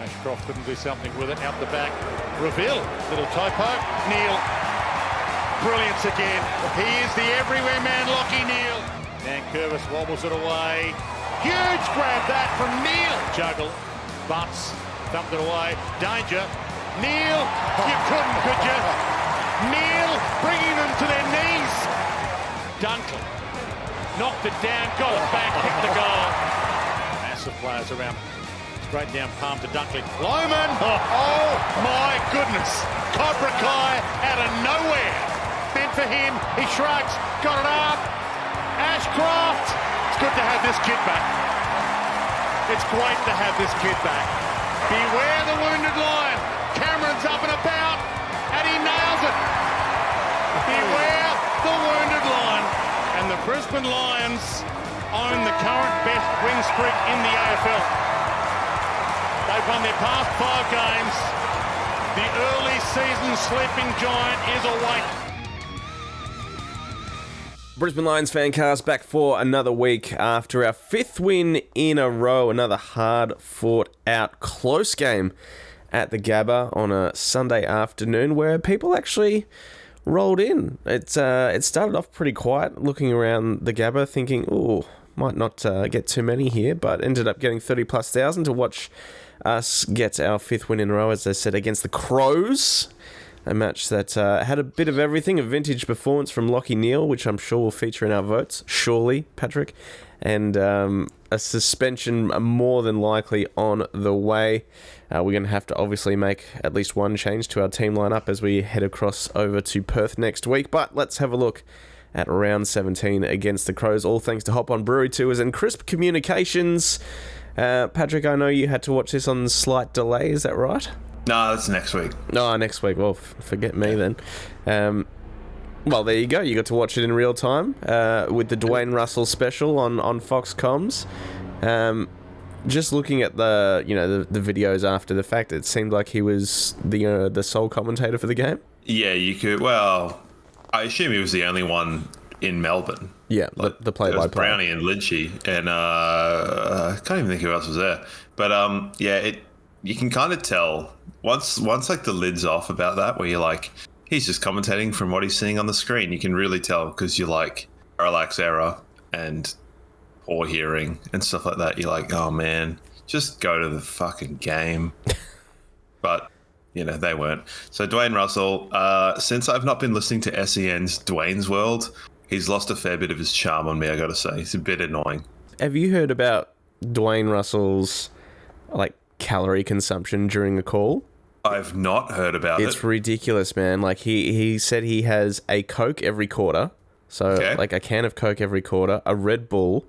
Ashcroft couldn't do something with it. Out the back. Reveal. Little typo. Neil. Brilliance again. He is the everywhere man, Lockie Neil. Nankervis wobbles it away. Huge grab that from Neil. Juggle. Butts. Thumped it away. Danger. Neil. You couldn't, could you? Neil bringing them to their knees. Dunkley. Knocked it down. Got it back. Kicked the goal. Massive players around. Straight down palm to Dunkley. Lohman! Oh my goodness! Cobra Kai out of nowhere. Bent for him. He shrugs. Got it up. Ashcroft! It's good to have this kid back. It's great to have this kid back. Beware the wounded lion. Cameron's up and about. And he nails it. Beware the wounded lion. And the Brisbane Lions own the current best win streak in the AFL. They've won their past 5 games. The early season sleeping giant is awake. Brisbane Lions Fancast back for another week after our 5th win in a row. Another hard fought out close game at the Gabba on a Sunday afternoon where people actually rolled in. It started off pretty quiet, looking around the Gabba thinking, ooh, might not get too many here, but ended up getting 30+ thousand to watch us get our 5th win in a row, as I said, against the Crows. A match that had a bit of everything, a vintage performance from Lockie Neil, which I'm sure will feature in our votes, surely, Patrick, and a suspension more than likely on the way. We're going to have to obviously make at least one change to our team lineup as we head across over to Perth next week, but let's have a look at round 17 against the Crows, all thanks to Hop On Brewery Tours and Crisp Communications. Patrick, I know you had to watch this on slight delay, is that right? No, that's next week. No, next week. Well, forget me then. Well, there you go. You got to watch it in real time with the Dwayne Russell special on Fox Comms. Just looking at the videos after the fact, it seemed like he was the sole commentator for the game. Yeah, you could. Well, I assume he was the only one in Melbourne. Yeah, like, the play-by-play. Brownie and Lynchy, and I can't even think who else was there. But you can kind of tell once like the lid's off about that, where you're like, he's just commentating from what he's seeing on the screen. You can really tell because you're like parallax error and poor hearing and stuff like that. You're like, oh man, just go to the fucking game. But they weren't. So Dwayne Russell, since I've not been listening to SEN's Dwayne's World, he's lost a fair bit of his charm on me, I gotta say. He's a bit annoying. Have you heard about Dwayne Russell's calorie consumption during a call? I've not heard about it. It's ridiculous, man. Like he said he has a Coke every quarter. So a can of Coke every quarter, a Red Bull.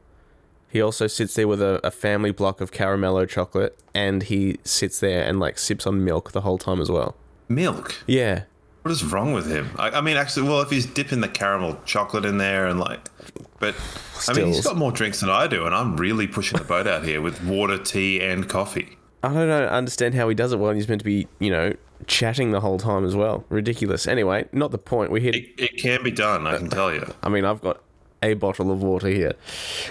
He also sits there with a family block of caramello chocolate, and he sits there and sips on milk the whole time as well. Milk? Yeah. What is wrong with him? I mean, actually, well, if he's dipping the caramel chocolate in there but I mean, he's got more drinks than I do, and I'm really pushing the boat out here with water, tea, and coffee. I don't understand how he does it well. He's meant to be, chatting the whole time as well. Ridiculous. Anyway, not the point. It can be done, I can tell you. I mean, I've got a bottle of water here.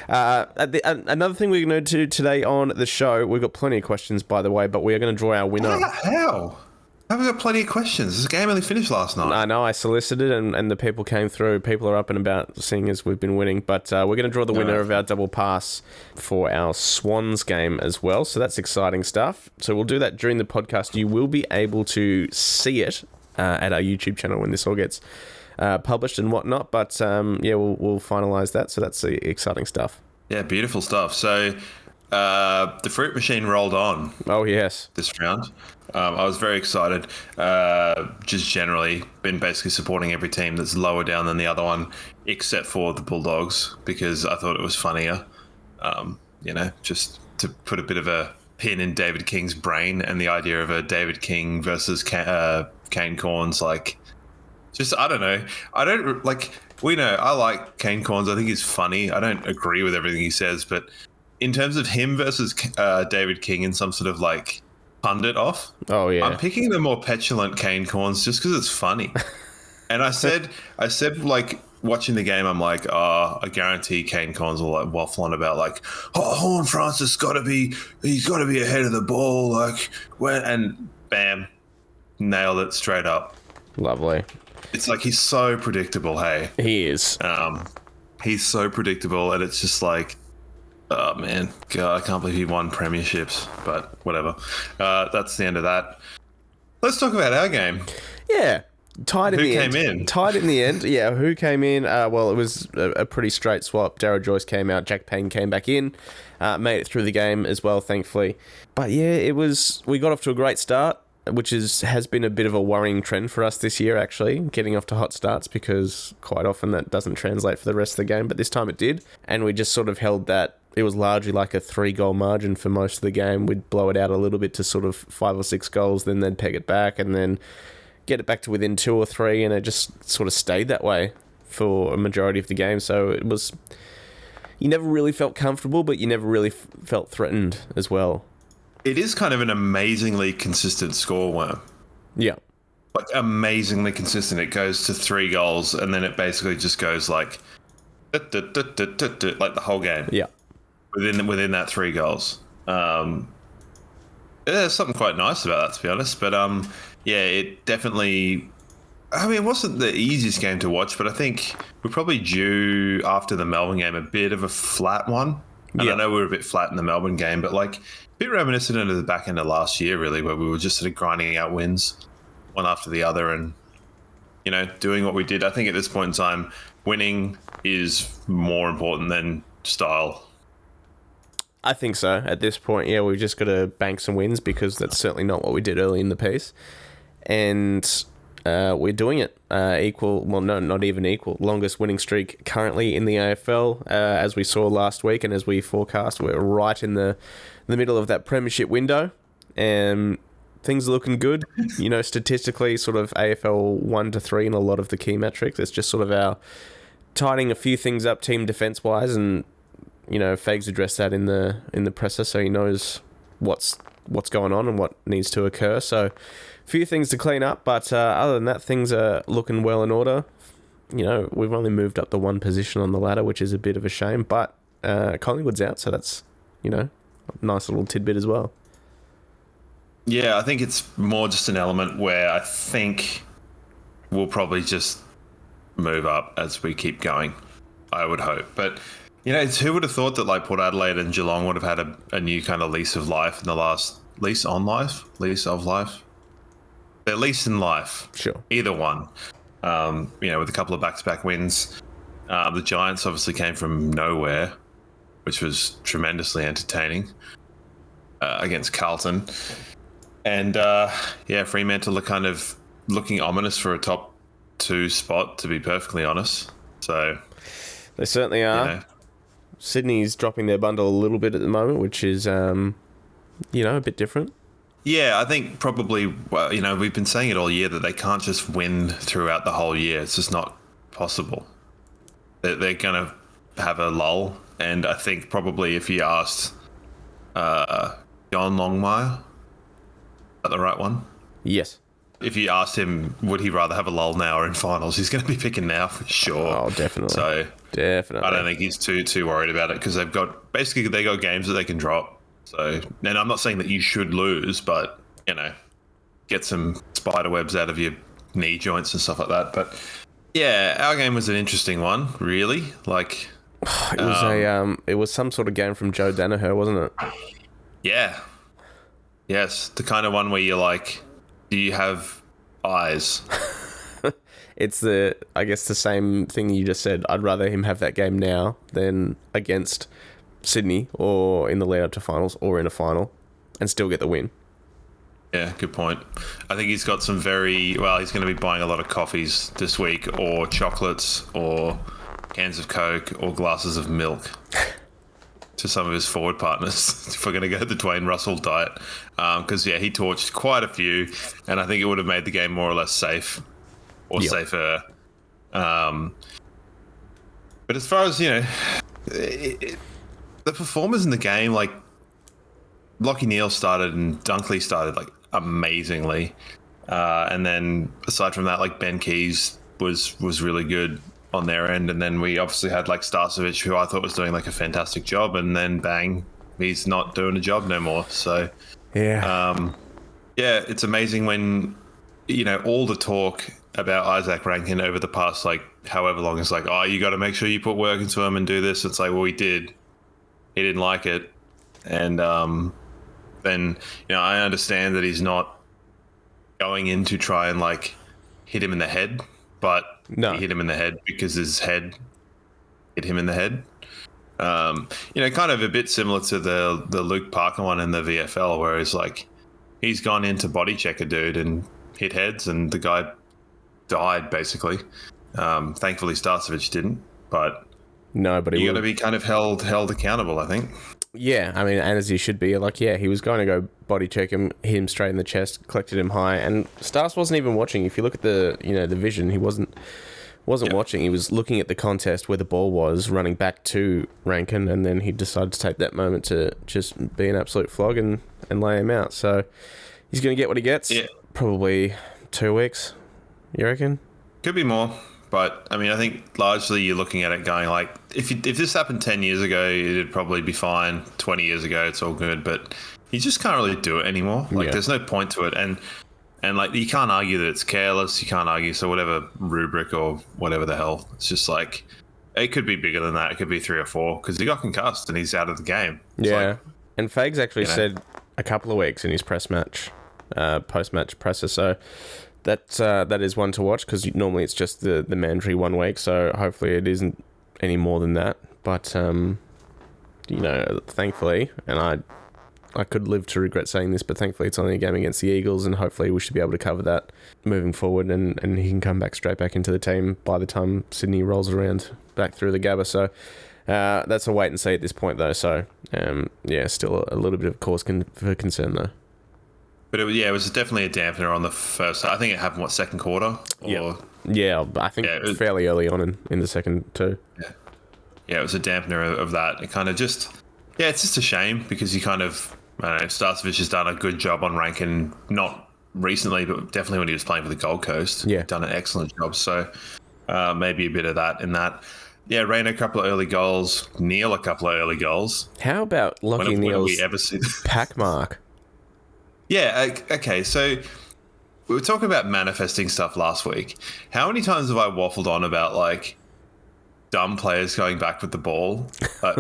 Another thing we're going to do today on the show, we've got plenty of questions, by the way, but we are going to draw our winner. How? I've got plenty of questions. This game only finished last night. I know, I solicited and the people came through. People are up and about seeing as we've been winning. But we're going to draw the winner of our double pass for our Swans game as well. So that's exciting stuff. So we'll do that during the podcast. You will be able to see it at our YouTube channel when this all gets published and whatnot. But we'll finalise that. So that's the exciting stuff. Yeah, beautiful stuff. So the fruit machine rolled on. Oh, yes. This round. I was very excited. Just generally been basically supporting every team that's lower down than the other one, except for the Bulldogs, because I thought it was funnier. Just to put a bit of a pin in David King's brain and the idea of a David King versus Kane Corns. I don't know. I like Kane Corns. I think he's funny. I don't agree with everything he says, but in terms of him versus David King in some sort of pundit off. Oh yeah. I'm picking the more petulant Kane Corns just because it's funny. And I said watching the game, I'm like, oh, I guarantee Kane Corns will like waffle on about like, oh, Horn Francis he's got to be ahead of the ball, like and bam, nailed it straight up. Lovely. It's like he's so predictable. Hey, He is. he's so predictable, and it's just like, oh man, God, I can't believe he won premierships. But whatever. That's the end of that. Let's talk about our game. Yeah. Tied in Who the came end. in? Tied in the end. Yeah, who came in? Well, it was a pretty straight swap. Darrell Joyce came out. Jack Payne came back in. Made it through the game as well, thankfully. But yeah, we got off to a great start, which has been a bit of a worrying trend for us this year, actually, getting off to hot starts, because quite often that doesn't translate for the rest of the game. But this time it did. And we just sort of held that. It was largely like a 3-goal margin for most of the game. We'd blow it out a little bit to sort of 5 or 6 goals, then they'd peg it back, and then get it back to within 2 or 3, and it just sort of stayed that way for a majority of the game. So it was, you never really felt comfortable, but you never really felt threatened as well. It is kind of an amazingly consistent score, worm. Yeah. Like amazingly consistent. It goes to 3 goals, and then it basically just goes like the whole game. Yeah. Within that 3 goals. There's something quite nice about that, to be honest. But yeah, it definitely. I mean, it wasn't the easiest game to watch, but I think we're probably due after the Melbourne game a bit of a flat one. And I know we were a bit flat in the Melbourne game, but like a bit reminiscent of the back end of last year, really, where we were just sort of grinding out wins one after the other, and doing what we did. I think at this point in time, winning is more important than style. I think so. At this point, yeah, we've just got to bank some wins, because that's certainly not what we did early in the piece. And we're doing it. Not even equal. Longest winning streak currently in the AFL, as we saw last week, and as we forecast, we're right in the middle of that premiership window. And things are looking good. Statistically, sort of AFL 1 to 3 in a lot of the key metrics. It's just sort of our tidying a few things up team defense-wise, and Fags addressed that in the presser, so he knows what's going on and what needs to occur. So, a few things to clean up, but other than that, things are looking well in order. We've only moved up the 1 position on the ladder, which is a bit of a shame, but Collingwood's out, so that's a nice little tidbit as well. Yeah, I think it's more just an element where I think we'll probably just move up as we keep going. I would hope, but. Who would have thought that like Port Adelaide and Geelong would have had a new kind of lease of life in the last lease of life. Their lease in life. Sure. Either one. With a couple of back-to-back wins. The Giants obviously came from nowhere, which was tremendously entertaining against Carlton. And Fremantle are kind of looking ominous for a top 2 spot, to be perfectly honest. So they certainly are. Sydney's dropping their bundle a little bit at the moment, which is, a bit different. Yeah, I think probably, we've been saying it all year that they can't just win throughout the whole year. It's just not possible. They're going to have a lull. And I think probably if you asked John Longmire, is that the right one? Yes. If you asked him, would he rather have a lull now or in finals, he's going to be picking now for sure. Oh, definitely. So definitely. I don't think he's too worried about it, because they got games that they can drop. So, and I'm not saying that you should lose, but get some spider webs out of your knee joints and stuff like that. But yeah, our game was an interesting one, really. Like it was some sort of game from Joe Danaher, wasn't it? Yeah. Yes, the kind of one where you're like, do you have eyes? It's I guess the same thing you just said. I'd rather him have that game now than against Sydney, or in the lead up to finals, or in a final, and still get the win. Yeah, good point. I think he's got some he's going to be buying a lot of coffees this week, or chocolates, or cans of Coke, or glasses of milk to some of his forward partners if we're going to go the Dwayne Russell diet. Because, he torched quite a few, and I think it would have made the game more or less safe, or safer. But as far as, the performers in the game, like Lachie Neale started and Dunkley started like amazingly. And then aside from that, like Ben Keys was really good. on their end. And then we obviously had like Starcevic, who I thought was doing like a fantastic job, and then bang, he's not doing a job no more. So Yeah. yeah, it's amazing when, all the talk about Isaac Rankin over the past, like, however long, it's like, oh, you got to make sure you put work into him and do this. It's like, well, he did. He didn't like it. And then, I understand that he's not going in to try and, like, hit him in the head, but No. he hit him in the head because his head hit him in the head. Kind of a bit similar to the Luke Parker one in the VFL, where it's like, he's gone in to body check a dude and hit heads, and the guy died, basically. Thankfully, Starcevic didn't, but No, but you got to be kind of held accountable, I think. Yeah, I mean, and as he should be. Like, yeah, he was going to go body check him, hit him straight in the chest, collected him high, and Stars wasn't even watching. If you look at the vision, he wasn't watching. He was looking at the contest where the ball was, running back to Rankin, and then he decided to take that moment to just be an absolute flog and lay him out. So he's going to get what he gets. Yeah. Probably 2 weeks, you reckon? Could be more, but I mean, I think largely you're looking at it going like, if this happened 10 years ago, it'd probably be fine. 20 years ago, it's all good, but you just can't really do it anymore. Like, there's no point to it, and like, you can't argue that it's careless. You can't argue, so whatever rubric or whatever the hell, it's just like, it could be bigger than that. It could be 3 or 4 because he got concussed and he's out of the game. It's like, and Fags actually said a couple of weeks in his post-match presser, so that is one to watch, because normally it's just the mandatory 1 week, so hopefully it isn't any more than that. But thankfully, and I could live to regret saying this, but thankfully it's only a game against the Eagles, and hopefully we should be able to cover that moving forward, and he can come back straight back into the team by the time Sydney rolls around back through the Gabba. So that's a wait and see at this point, though. So still a little bit of cause for concern, though. But it was definitely a dampener on the first. I think it happened, second quarter? Yeah, I think it was fairly early on in the second too. Yeah, it was a dampener of that. It kind of just... Yeah, it's just a shame, because you kind of... I don't know, Starcevic has done a good job on Rankin, not recently, but definitely when he was playing for the Gold Coast. Yeah. Done an excellent job. So maybe a bit of that in that. Yeah, Rain a couple of early goals. Neil a couple of early goals. How about Lockie Neal's we ever see pack mark? Yeah, okay, so we were talking about manifesting stuff last week. How many times have I waffled on about, like, dumb players going back with the ball,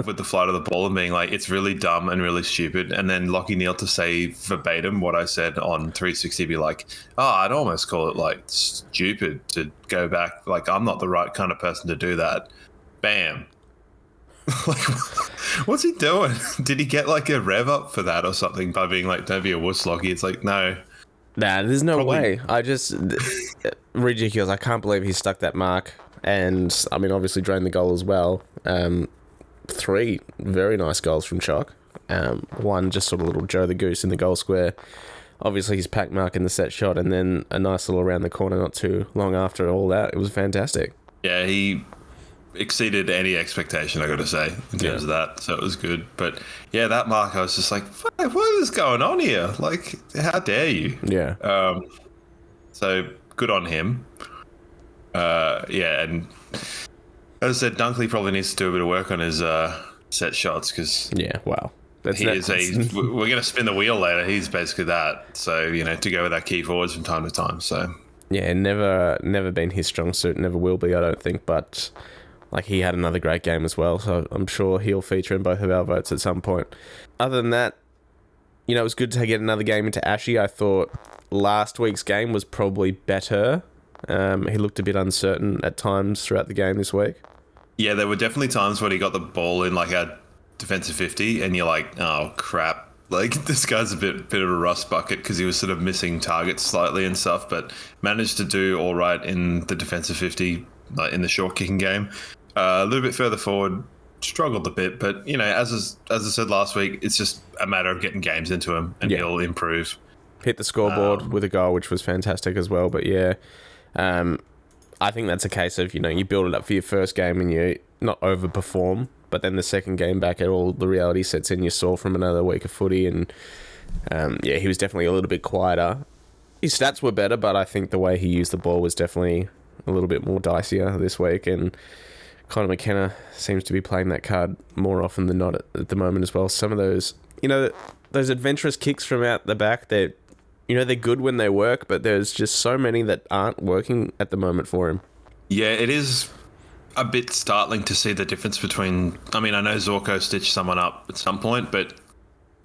with the flight of the ball, and being like, it's really dumb and really stupid, and then Lockie Neal to say verbatim what I said on 360, be like, I'd almost call it, like, stupid to go back. Like, I'm not the right kind of person to do that. Bam. Like, what's he doing? Did he get like a rev up for that or something by being like, don't be a wuss, Lockie? It's like, no. Nah, there's no way. Ridiculous. I can't believe he stuck that mark. And, I mean, obviously drained the goal as well. 3 very nice goals from Chock. One just sort of little Joe the Goose in the goal square. Obviously his pack mark in the set shot, and then a nice little around the corner not too long after all that. It was fantastic. Yeah, he exceeded any expectation, I gotta say, in terms of that, so it was good. But yeah, that mark, I was just like, what is going on here? Like, how dare you? So good on him. And as I said, Dunkley probably needs to do a bit of work on his set shots, because we're gonna spin the wheel later. He's basically that, so to go with our key forwards from time to time. So never been his strong suit, never will be, I don't think, but like, he had another great game as well, so I'm sure he'll feature in both of our votes at some point. Other than that, it was good to get another game into Ashy. I thought last week's game was probably better. He looked a bit uncertain at times throughout the game this week. Yeah, there were definitely times when he got the ball in like a defensive 50, and you're like, oh crap, like, this guy's a bit of a rust bucket, because he was sort of missing targets slightly and stuff, but managed to do all right in the defensive 50, like in the short kicking game. A little bit further forward, struggled a bit, but as I said last week, it's just a matter of getting games into him, and he'll improve. Hit the scoreboard with a goal, which was fantastic as well. But I think that's a case of you build it up for your first game and you not overperform, but then the second game back, all the reality sets in. You saw from another week of footy, and he was definitely a little bit quieter. His stats were better, but I think the way he used the ball was definitely a little bit more dicier this week, and Conor McKenna seems to be playing that card more often than not at the moment as well. Some of those, those adventurous kicks from out the back, they're good when they work, but there's just so many that aren't working at the moment for him. Yeah, it is a bit startling to see the difference between... I mean, I know Zorko stitched someone up at some point, but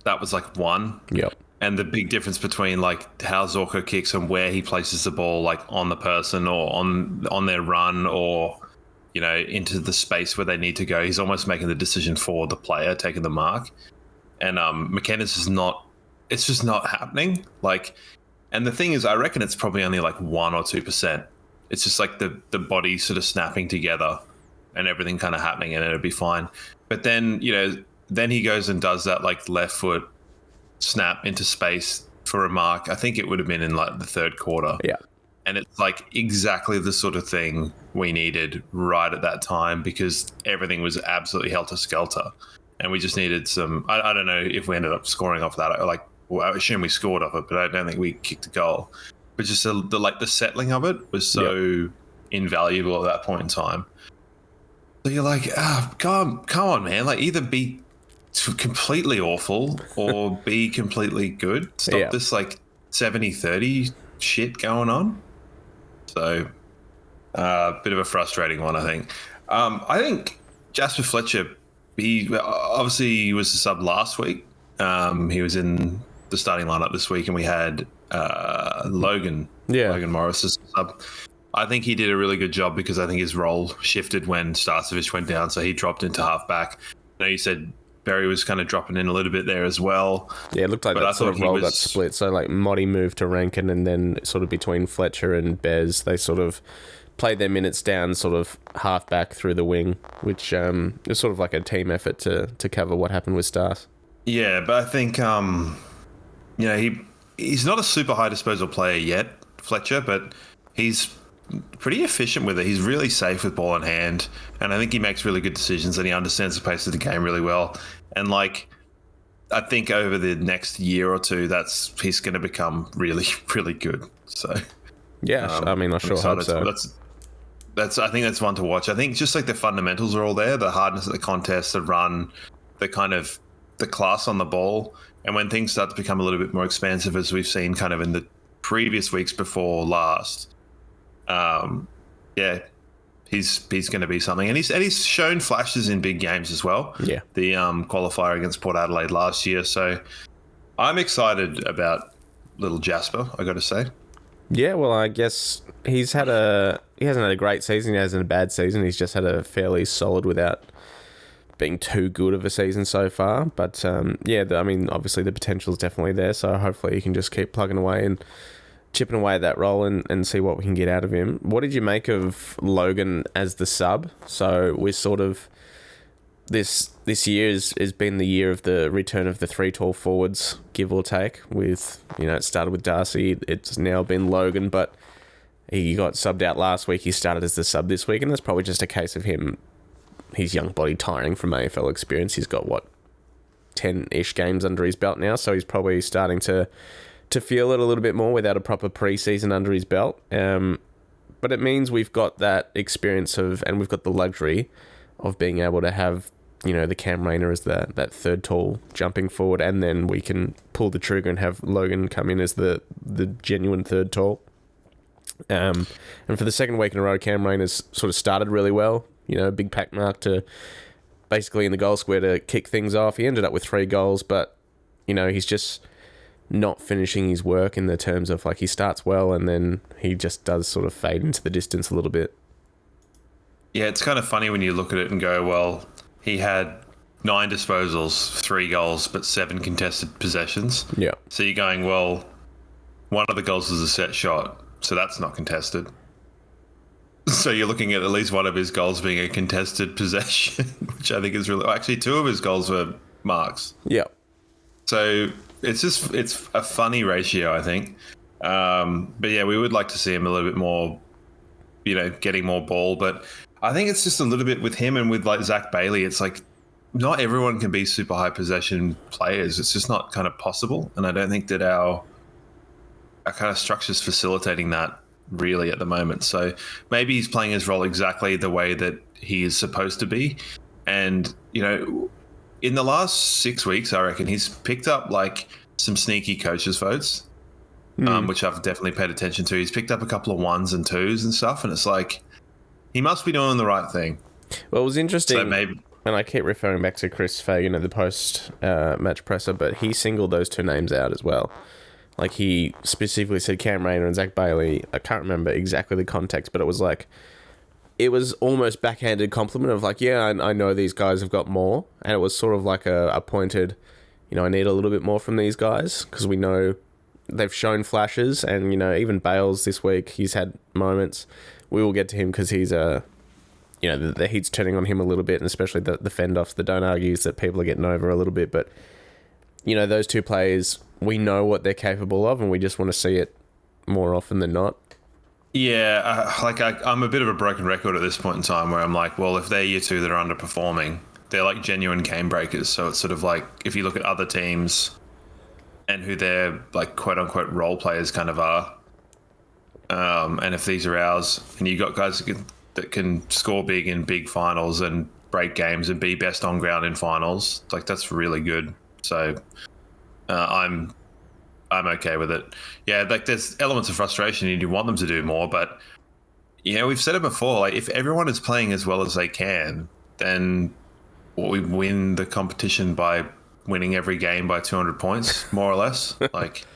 that was like one. Yep. And the big difference between like how Zorko kicks and where he places the ball, like on the person or on their run or, into the space where they need to go. He's almost making the decision for the player, taking the mark. And McKenna's it's just not happening. Like, and the thing is, I reckon it's probably only like 1 or 2%. It's just like the body sort of snapping together and everything kind of happening, and it'll be fine. But then, then he goes and does that like left foot snap into space for a mark. I think it would have been in like the third quarter. Yeah. And it's like exactly the sort of thing we needed right at that time, because everything was absolutely helter-skelter. And we just needed some... I don't know if we ended up scoring off that. I assume we scored off it, but I don't think we kicked a goal. But just the settling of it was so invaluable at that point in time. So you're like, come on, man. Like, either be completely awful or be completely good. Stop this like 70-30 shit going on. So, bit of a frustrating one, I think. I think Jasper Fletcher, he obviously was the sub last week. He was in the starting lineup this week, and we had Logan Morris as sub. I think he did a really good job, because I think his role shifted when Starcevic went down, so he dropped into halfback. I know you said Berry was kind of dropping in a little bit there as well. Yeah, it looked like that sort of role got split. So like Motti moved to Rankin, and then sort of between Fletcher and Bez, they sort of played their minutes down sort of halfback through the wing, which is sort of like a team effort to cover what happened with Stars. Yeah, but I think he's not a super high disposal player yet, Fletcher, but he's pretty efficient with it. He's really safe with ball in hand, and I think he makes really good decisions, and he understands the pace of the game really well. And like, I think over the next year or two, he's going to become really, really good. So yeah, I sure hope so. I think that's one to watch. I think just like the fundamentals are all there, the hardness of the contest, the run, the kind of the class on the ball. And when things start to become a little bit more expansive, as we've seen kind of in the previous weeks before last, he's going to be something. And he's shown flashes in big games as well. Yeah. The qualifier against Port Adelaide last year. So I'm excited about little Jasper, I got to say. Yeah, well, I guess he hasn't had a great season. He hasn't had a bad season. He's just had a fairly solid without being too good of a season so far. But obviously the potential is definitely there. So hopefully he can just keep plugging away and chipping away at that role and see what we can get out of him. What did you make of Logan as the sub? So we're sort of... This year has been the year of the return of the three tall forwards, give or take. With it started with Darcy, it's now been Logan, but he got subbed out last week. He started as the sub this week, and that's probably just a case of his young body tiring from AFL experience. He's got 10-ish games under his belt now, so he's probably starting to feel it a little bit more without a proper preseason under his belt. But it means we've got that experience and we've got the luxury of being able to have the Cam Rayner as that third tall jumping forward, and then we can pull the trigger and have Logan come in as the genuine third tall. And for the second week in a row, Cam Rayner's sort of started really well. Big pack mark to basically in the goal square to kick things off. He ended up with 3 goals, but he's just not finishing his work in the terms of he starts well and then he just does sort of fade into the distance a little bit. Yeah, it's kind of funny when you look at it and go, well, he had 9 disposals, 3 goals, but 7 contested possessions. Yeah. So you're going, well, one of the goals was a set shot, so that's not contested. So you're looking at least one of his goals being a contested possession, which I think is really... Actually, 2 of his goals were marks. Yeah. So it's a funny ratio, I think. But yeah, we would like to see him a little bit more, getting more ball, but... I think it's just a little bit with him and with Zach Bailey. It's not everyone can be super high possession players. It's just not kind of possible. And I don't think that our kind of structure's facilitating that really at the moment. So maybe he's playing his role exactly the way that he is supposed to be. And, in the last 6 weeks, I reckon he's picked up like some sneaky coaches' votes, which I've definitely paid attention to. He's picked up a couple of 1s and 2s and stuff. And it's like, he must be doing the right thing. Well, it was interesting. So maybe, and I keep referring back to Chris Fagan at the post-match presser, but he singled those two names out as well. Like, he specifically said Cam Rayner and Zach Bailey. I can't remember exactly the context, but it was like, it was almost backhanded compliment of like, yeah, I know these guys have got more. And it was sort of like a pointed, I need a little bit more from these guys because we know they've shown flashes. And, even Bales this week, he's had moments. We will get to him because he's the heat's turning on him a little bit, and especially the fend-offs, the don't argues that people are getting over a little bit. But, those two players, we know what they're capable of, and we just want to see it more often than not. Yeah, I'm a bit of a broken record at this point in time where I'm like, well, if they're year two that are underperforming, they're like genuine game breakers. So it's sort of like, if you look at other teams and who their like quote-unquote role players kind of are, and if these are ours, and you got guys that can score big in big finals and break games and be best on ground in finals, like that's really good. So I'm okay with it. Yeah, like there's elements of frustration and you want them to do more, but we've said it before, like if everyone is playing as well as they can, then we win the competition by winning every game by 200 points, more or less. Like,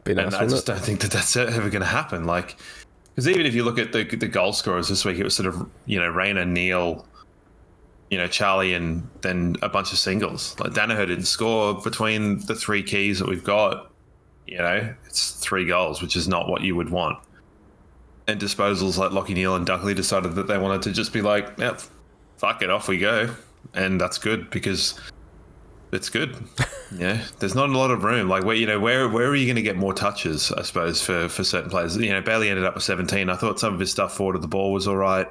and I just don't think that that's ever going to happen. Like, because even if you look at the goal scorers this week, it was sort of, Rayner, Neil, Charlie, and then a bunch of singles. Like Danaher didn't score between the three keys that we've got. It's 3 goals, which is not what you would want. And disposals like Lockie Neal and Dunkley decided that they wanted to just be like, yep, fuck it, off we go. And that's good because it's good. There's not a lot of room. Like, where are you going to get more touches, I suppose, for certain players? Bailey ended up with 17. I thought some of his stuff forward of the ball was all right.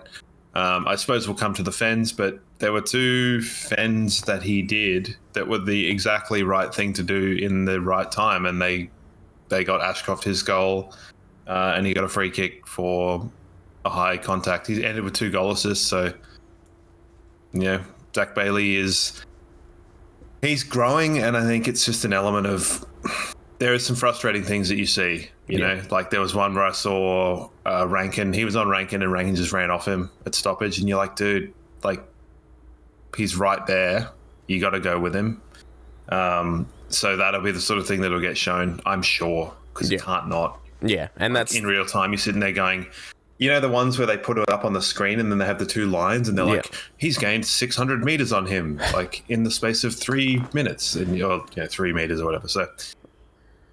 I suppose we'll come to the fens, but there were 2 fens that he did that were the exactly right thing to do in the right time, and they got Ashcroft his goal, and he got a free kick for a high contact. He ended with 2 goal assists, so Zach Bailey he's growing, and I think it's just an element of there are some frustrating things that you see. You know, like there was one where I saw Rankin. He was on Rankin, and Rankin just ran off him at stoppage, and you're like, dude, like he's right there. You got to go with him. So that'll be the sort of thing that'll get shown, I'm sure, because you can't not. Yeah, and that's in real time. You're sitting there going, the ones where they put it up on the screen and then they have the 2 lines and they're like, he's gained 600 meters on him, like in the space of 3 minutes, and 3 meters or whatever. So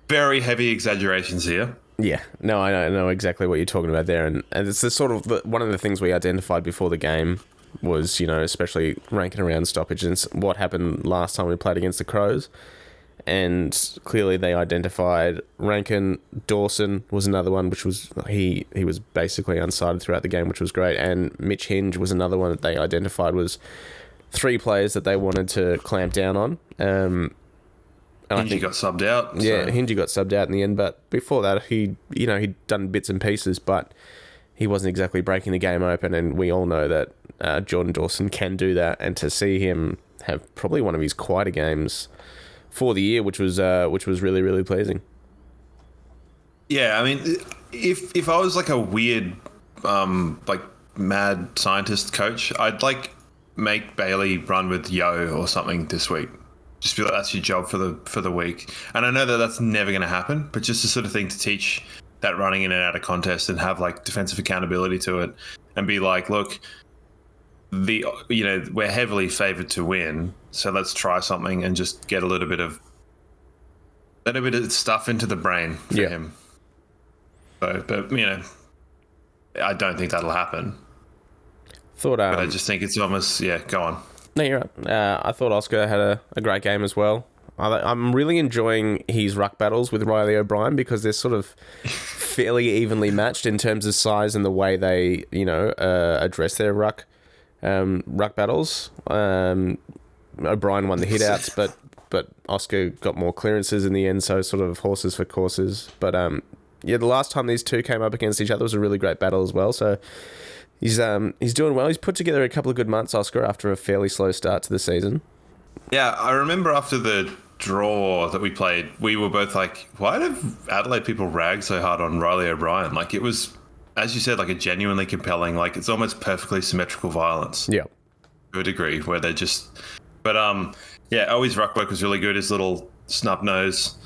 very heavy exaggerations here. Yeah, no, I know exactly what you're talking about there, and it's the sort of one of the things we identified before the game was, especially ranking around stoppage and what happened last time we played against the Crows. And clearly they identified Rankin. Dawson was another one, which was he was basically unsighted throughout the game, which was great. And Mitch Hinge was another one that they identified was 3 players that they wanted to clamp down on. Hinge got subbed out. Yeah, so. Hinge got subbed out in the end, but before that he'd done bits and pieces, but he wasn't exactly breaking the game open, and we all know that Jordan Dawson can do that, and to see him have probably one of his quieter games for the year, which was really, really pleasing. Yeah, I mean, if I was like a weird, like mad scientist coach, I'd like make Bailey run with Yo or something this week. Just feel like that's your job for the week. And I know that that's never going to happen, but just the sort of thing to teach that running in and out of contest and have like defensive accountability to it, and be like, look, we're heavily favored to win, so let's try something and just get a little bit of stuff into the brain for him. So, but I don't think that'll happen. But I just think it's almost go on. No, you're right. I thought Oscar had a great game as well. I'm really enjoying his ruck battles with Riley O'Brien because they're sort of fairly evenly matched in terms of size and the way they address their ruck battles. O'Brien won the hit-outs, but Oscar got more clearances in the end, so sort of horses for courses. But the last time these two came up against each other was a really great battle as well. So he's doing well. He's put together a couple of good months, Oscar, after a fairly slow start to the season. Yeah, I remember after the draw that we played, we were both like, why do Adelaide people rag so hard on Riley O'Brien? Like, it was, as you said, like a genuinely compelling, like it's almost perfectly symmetrical violence. Yeah. To a degree, where they're just... But, yeah, Owi's ruck work was really good. His little snub nose,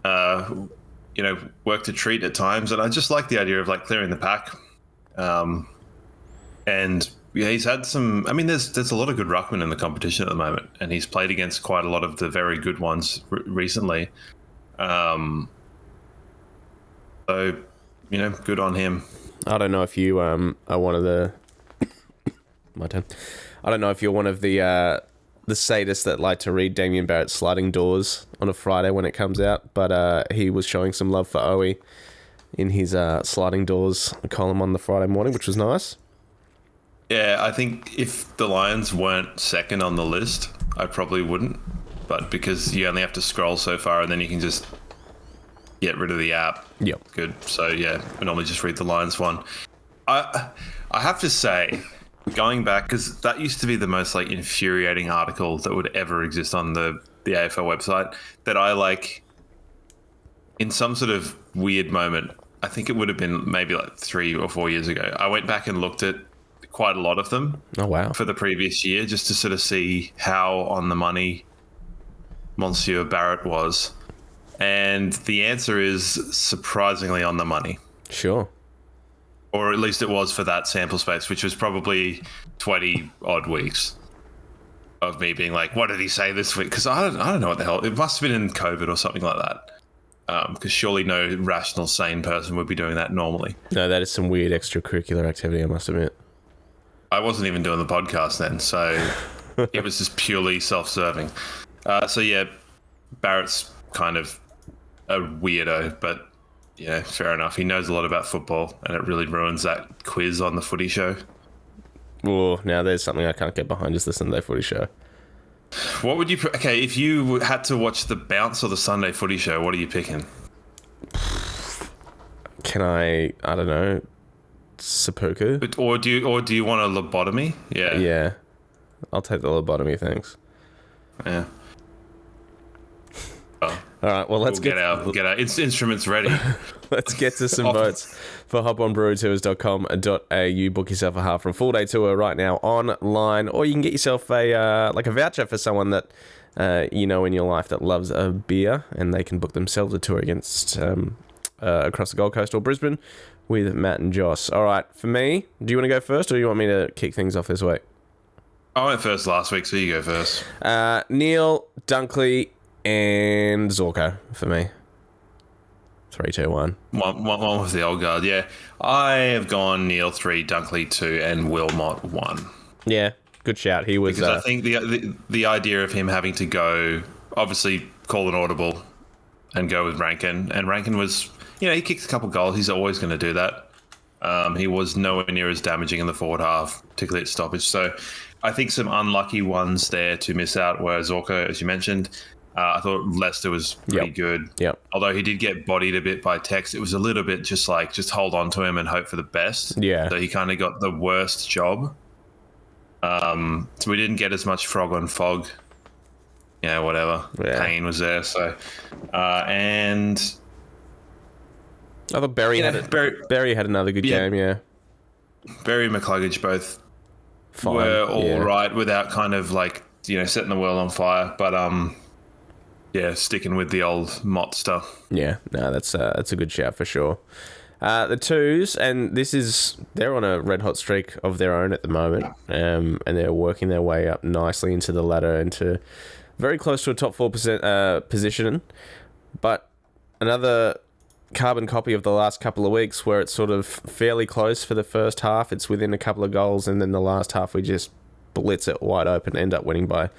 worked a treat at times. And I just like the idea of, like, clearing the pack. And... yeah, he's had some... I mean, there's a lot of good ruckmen in the competition at the moment, and he's played against quite a lot of the very good ones recently. So, good on him. I don't know if you are one of the... My turn. I don't know if you're one of the sadists that like to read Damien Barrett's Sliding Doors on a Friday when it comes out, but he was showing some love for Owi in his Sliding Doors column on the Friday morning, which was nice. Yeah, I think if the Lions weren't second on the list, I probably wouldn't. But because you only have to scroll so far and then you can just get rid of the app. Yep. Good. So, yeah, I normally just read the Lions one. I have to say, going back, because that used to be the most, like, infuriating article that would ever exist on the AFL website, that I, like, in some sort of weird moment, I think it would have been maybe, like, 3 or 4 years ago, I went back and looked at quite a lot of them. Oh, wow. For the previous year, just to sort of see how on the money Monsieur Barrett was. And the answer is surprisingly on the money. Sure. Or at least it was for that sample space, which was probably 20 odd weeks of me being like, what did he say this week? Because I don't know what the hell. It must have been in COVID or something like that. Because surely no rational, sane person would be doing that normally. No, that is some weird extracurricular activity, I must admit. I wasn't even doing the podcast then, so it was just purely self-serving. So yeah, Barrett's kind of a weirdo, but yeah, fair enough. He knows a lot about football, and it really ruins that quiz on the footy show. Oh, now there's something I can't get behind, is the Sunday footy show. What would you... Okay, if you had to watch the Bounce or the Sunday footy show, what are you picking? Can I don't know... Seppuku? Or do you want a lobotomy? Yeah. Yeah. I'll take the lobotomy, thanks. Yeah. Well, all right, well, let's get our instruments ready. Let's get to some votes for hoponbrewtours.com.au. Book yourself a half from full day tour right now online, or you can get yourself a voucher for someone that in your life that loves a beer, and they can book themselves a tour against across the Gold Coast or Brisbane with Matt and Joss. All right, for me, do you want to go first, or do you want me to kick things off this week? I went first last week, so you go first. Neil, Dunkley, and Zorko for me. 3, 2, 1. One with the old guard, yeah. I have gone Neil 3, Dunkley 2, and Wilmot 1. Yeah, good shout. He was... Because I think the idea of him having to go, obviously, call an audible and go with Rankin, and Rankin was... he kicked a couple goals. He's always going to do that. He was nowhere near as damaging in the forward half, particularly at stoppage. So I think some unlucky ones there to miss out were Zorko, as you mentioned. I thought Leicester was pretty good. Yep. Although he did get bodied a bit by Tex, it was a little bit just hold on to him and hope for the best. Yeah. So he kind of got the worst job. So we didn't get as much frog on fog. Whatever. Yeah. Payne was there. So, and... I thought Barry had another good game, yeah. Barry and McCluggage both Fine. were all right without kind of setting the world on fire. But sticking with the old Mott stuff. Yeah, no, that's a good shout for sure. The twos, and they're on a red hot streak of their own at the moment, and they're working their way up nicely into the ladder and to very close to a top 4% position. But another carbon copy of the last couple of weeks where it's sort of fairly close for the first half. It's within a couple of goals, and then the last half we just blitz it wide open, end up winning by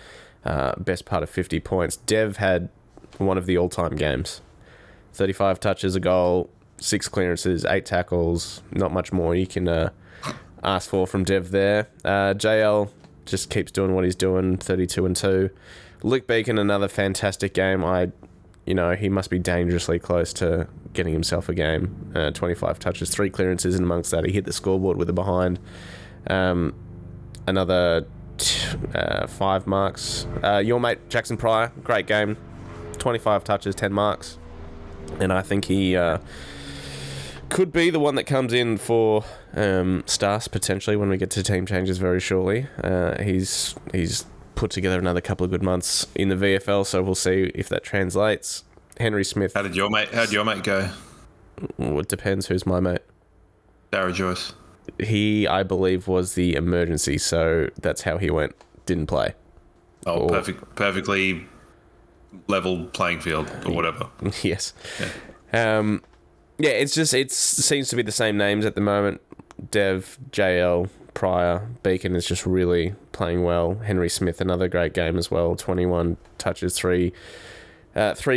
best part of 50 points. Dev had one of the all-time games. 35 touches, a goal, 6 clearances, 8 tackles. Not much more you can ask for from Dev there. JL just keeps doing what he's doing, 32 and 2. Luke Beacon, another fantastic game. I he must be dangerously close to getting himself a game. 25 touches, 3 clearances, and amongst that, he hit the scoreboard with a behind. Another 5 marks. Your mate, Jackson Pryor, great game. 25 touches, 10 marks. And I think he could be the one that comes in for Stas potentially when we get to team changes very shortly. He's put together another couple of good months in the VFL, so we'll see if that translates. Henry Smith. How'd your mate go? Well, it depends who's my mate. Darragh Joyce. He, I believe, was the emergency, so that's how he went. Didn't play. Oh, perfectly level playing field or whatever. Yes. Yeah. It seems to be the same names at the moment. Dev, JL, Pryor, Beacon is just really playing well. Henry Smith, another great game as well. 21 touches, 3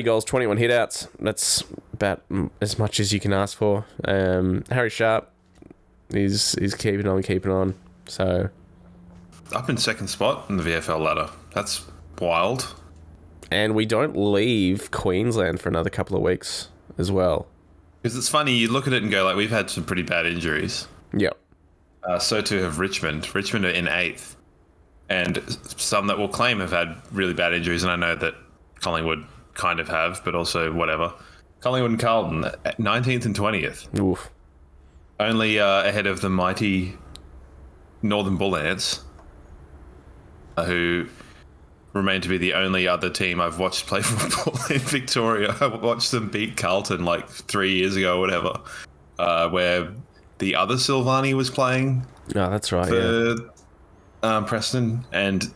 goals, 21 hitouts. That's about as much as you can ask for. Harry Sharp is keeping on. So up in second spot in the VFL ladder. That's wild. And we don't leave Queensland for another couple of weeks as well. Because it's funny, you look at it and go, like, we've had some pretty bad injuries. Yep. So too have Richmond. Richmond are in 8th. And some that will claim have had really bad injuries, and I know that Collingwood kind of have, but also whatever. Collingwood and Carlton at 19th and 20th. Oof. Only ahead of the mighty Northern Bull Ants, who remain to be the only other team I've watched play football in Victoria. I watched them beat Carlton like 3 years ago or whatever, where the other Silvani was playing. Oh, that's right, for Preston. And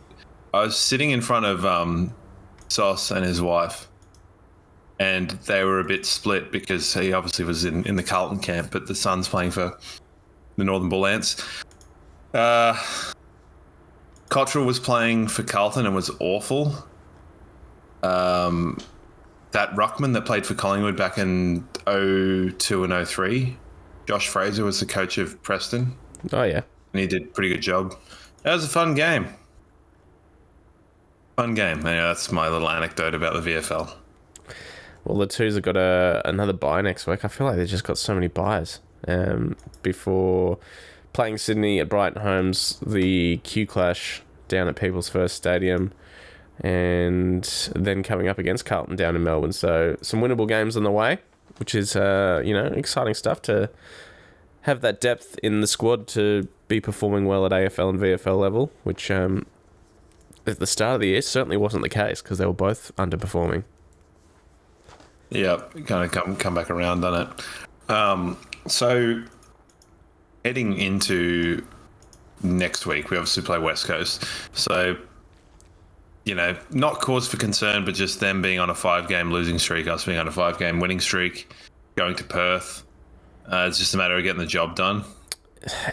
I was sitting in front of Sauce and his wife, and they were a bit split because he obviously was in the Carlton camp, but the son's playing for the Northern Bull Ants. Cottrell was playing for Carlton and was awful. That ruckman that played for Collingwood back in 02 and 03, Josh Fraser, was the coach of Preston. Oh, yeah. And he did a pretty good job. That was a fun game. Anyway, that's my little anecdote about the VFL. Well, the Twos have got another bye next week. I feel like they've just got so many byes. Before playing Sydney at Brighton Homes, the Q Clash down at People's First Stadium, and then coming up against Carlton down in Melbourne. So some winnable games on the way, which is exciting stuff to have that depth in the squad to be performing well at AFL and VFL level, which at the start of the year certainly wasn't the case because they were both underperforming. Yeah, kind of come back around, doesn't it? So heading into next week, we obviously play West Coast. So, not cause for concern, but just them being on a 5-game losing streak, us being on a 5-game winning streak, going to Perth. It's just a matter of getting the job done.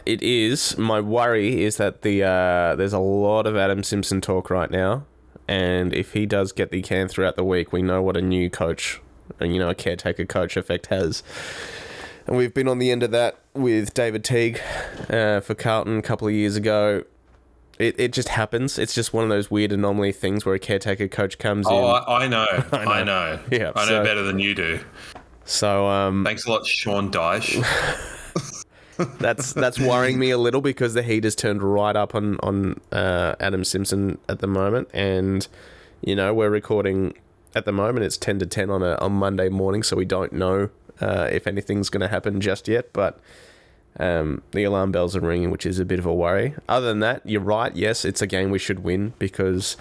It is. My worry is that there's a lot of Adam Simpson talk right now, and if he does get the can throughout the week, we know what a new coach, a caretaker coach effect has. And we've been on the end of that with David Teague for Carlton a couple of years ago. It just happens. It's just one of those weird anomaly things where a caretaker coach comes in. I know. I know. Yeah, I know better than you do. So thanks a lot, Sean Dyche. That's worrying me a little because the heat has turned right up on Adam Simpson at the moment, and we're recording at the moment. It's 10 to 10 on Monday morning, so we don't know if anything's going to happen just yet, but the alarm bells are ringing, which is a bit of a worry. Other than that, you're right. Yes, it's a game we should win because,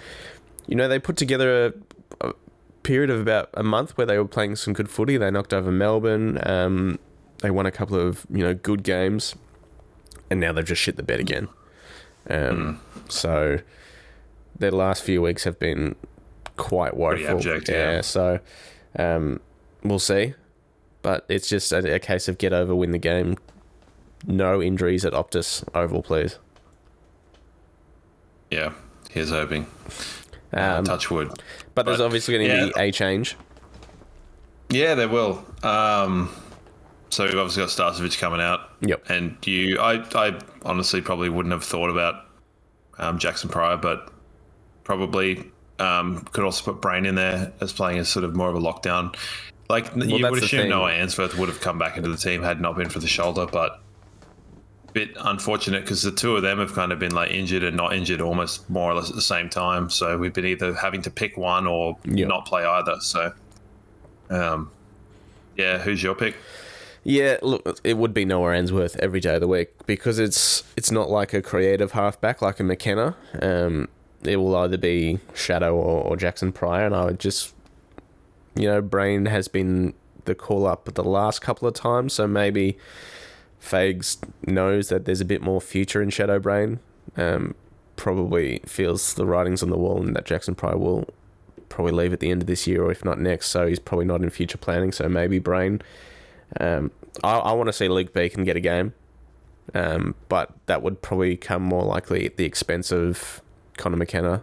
they put together a period of about a month where they were playing some good footy. They knocked over Melbourne. They won a couple of, good games, and now they've just shit the bed again. So their last few weeks have been quite woeful. Pretty abject, yeah. So we'll see. But it's just a case of get over, win the game. No injuries at Optus Oval, please. Yeah, here's hoping. Touch wood. But there's obviously going to be a change. Yeah, there will. So we've obviously got Starcevich coming out. Yep. And I honestly probably wouldn't have thought about Jackson Pryor, but probably Could also put Brain in there as playing as sort of more of a lockdown. Like, you would assume Noah Answorth would have come back into the team had it not been for the shoulder, but a bit unfortunate because the two of them have kind of been like injured and not injured almost more or less at the same time. So we've been either having to pick one or not play either. So, yeah, who's your pick? Yeah, look, it would be Noah Answorth every day of the week because it's not like a creative halfback like a McKenna. It will either be Shadow or Jackson Pryor, and I would just, Brain has been the call-up the last couple of times, so maybe Fags knows that there's a bit more future in Shadow Brain, probably feels the writings on the wall and that Jackson Pryor will probably leave at the end of this year or if not next, so he's probably not in future planning, so maybe Brain. I want to see Luke Beacon get a game, but that would probably come more likely at the expense of Connor McKenna,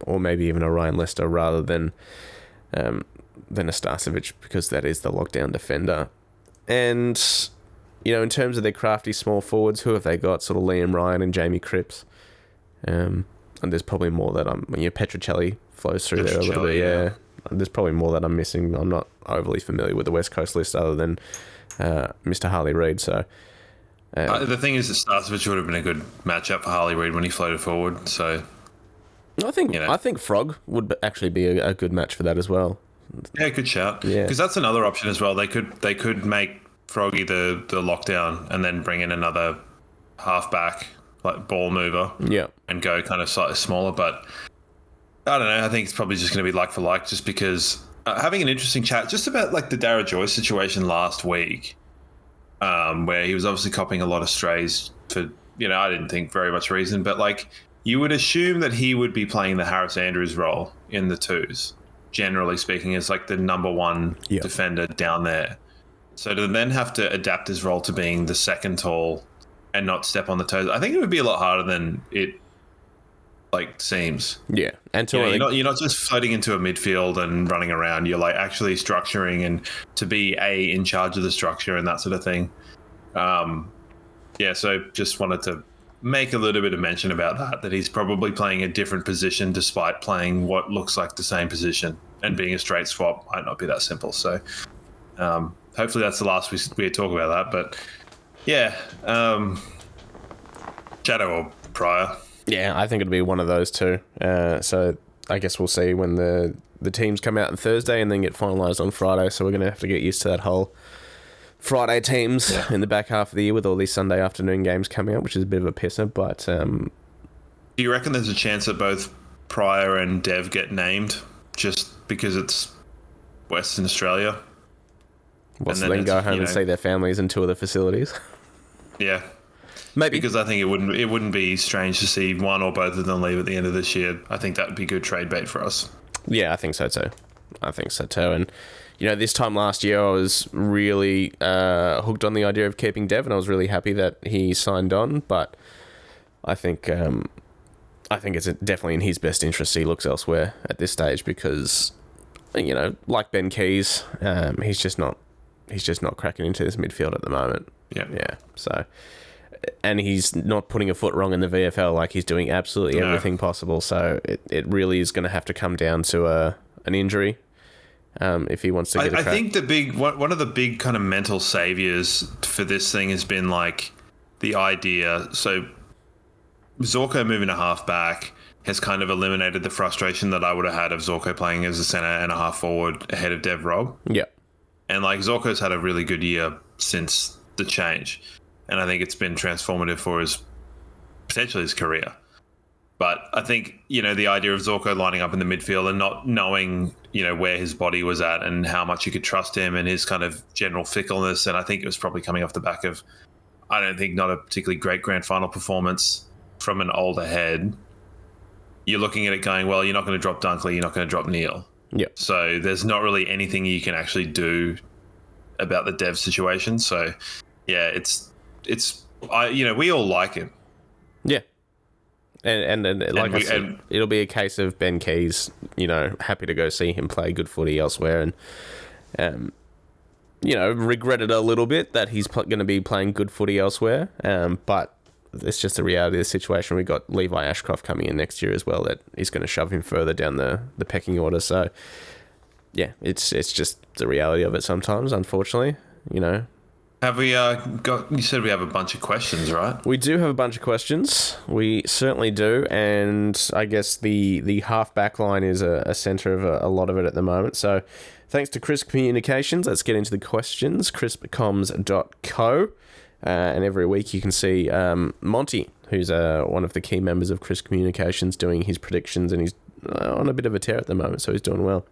or maybe even a Ryan Lester rather than a Starcevic, because that is the lockdown defender. And, in terms of their crafty small forwards, who have they got? Sort of Liam Ryan and Jamie Cripps. And there's probably more that Petrocelli flows through there a little bit, yeah. There's probably more that I'm missing. I'm not overly familiar with the West Coast list other than Mr. Harley Reid, so... the thing is that Starcevic would have been a good matchup for Harley Reid when he floated forward. So, I think Frog would actually be a good match for that as well. Yeah, good shout. Yeah, because that's another option as well. They could make Froggy the lockdown and then bring in another halfback like ball mover. Yeah, and go kind of slightly smaller. But I don't know. I think it's probably just going to be like for like, just because having an interesting chat just about like the Darragh Joyce situation last week. Where he was obviously copying a lot of strays for, I didn't think very much reason, but like you would assume that he would be playing the Harris Andrews role in the twos, generally speaking, as like the number one defender down there. So to then have to adapt his role to being the second tall and not step on the toes, I think it would be a lot harder than it seems. Yeah. And you're not just floating into a midfield and running around. You're like actually structuring and to be in charge of the structure and that sort of thing. So just wanted to make a little bit of mention about that he's probably playing a different position despite playing what looks like the same position, and being a straight swap might not be that simple. So hopefully that's the last we talk about that. But yeah, Shadow or Pryor. Yeah, I think it'll be one of those two. So I guess we'll see when the teams come out on Thursday and then get finalised on Friday. So we're going to have to get used to that whole Friday teams in the back half of the year with all these Sunday afternoon games coming up, which is a bit of a pisser. But do you reckon there's a chance that both Pryor and Dev get named just because it's Western Australia? Then go home and see their families in two of the facilities? Yeah. Maybe. Because I think it wouldn't be strange to see one or both of them leave at the end of this year. I think that would be good trade bait for us. Yeah, I think so too. And, this time last year I was really hooked on the idea of keeping Dev, and I was really happy that he signed on. But I think it's definitely in his best interest he looks elsewhere at this stage because, like Ben Keys, he's just not cracking into this midfield at the moment. Yeah. So... And he's not putting a foot wrong in the VFL. Like, he's doing absolutely everything possible. So it really is going to have to come down to an injury if he wants to get a crack. I think one of the big kind of mental saviors for this thing has been like the idea. So Zorko moving to halfback has kind of eliminated the frustration that I would have had of Zorko playing as a centre and a half forward ahead of Dev Rob. Yeah. And like Zorko's had a really good year since the change. And I think it's been transformative for potentially his career. But I think, the idea of Zorko lining up in the midfield and not knowing, where his body was at and how much you could trust him and his kind of general fickleness. And I think it was probably coming off the back of, I don't think, not a particularly great grand final performance from an older head. You're looking at it going, well, you're not going to drop Dunkley, you're not going to drop Neil. Yeah. So there's not really anything you can actually do about the Dev situation. So, yeah, we all like him. Yeah. And it'll be a case of Ben Keys, happy to go see him play good footy elsewhere and, regretted a little bit that he's going to be playing good footy elsewhere. But it's just the reality of the situation. We've got Levi Ashcroft coming in next year as well that is going to shove him further down the pecking order. So, yeah, it's just the reality of it sometimes, unfortunately, you know. Have we you said we have a bunch of questions, right? We do have a bunch of questions. We certainly do. And I guess the half-back line is a centre of a lot of it at the moment. So thanks to Crisp Communications. Let's get into the questions. crispcoms.co. And every week you can see Monty, who's one of the key members of Crisp Communications, doing his predictions, and he's on a bit of a tear at the moment, so he's doing well.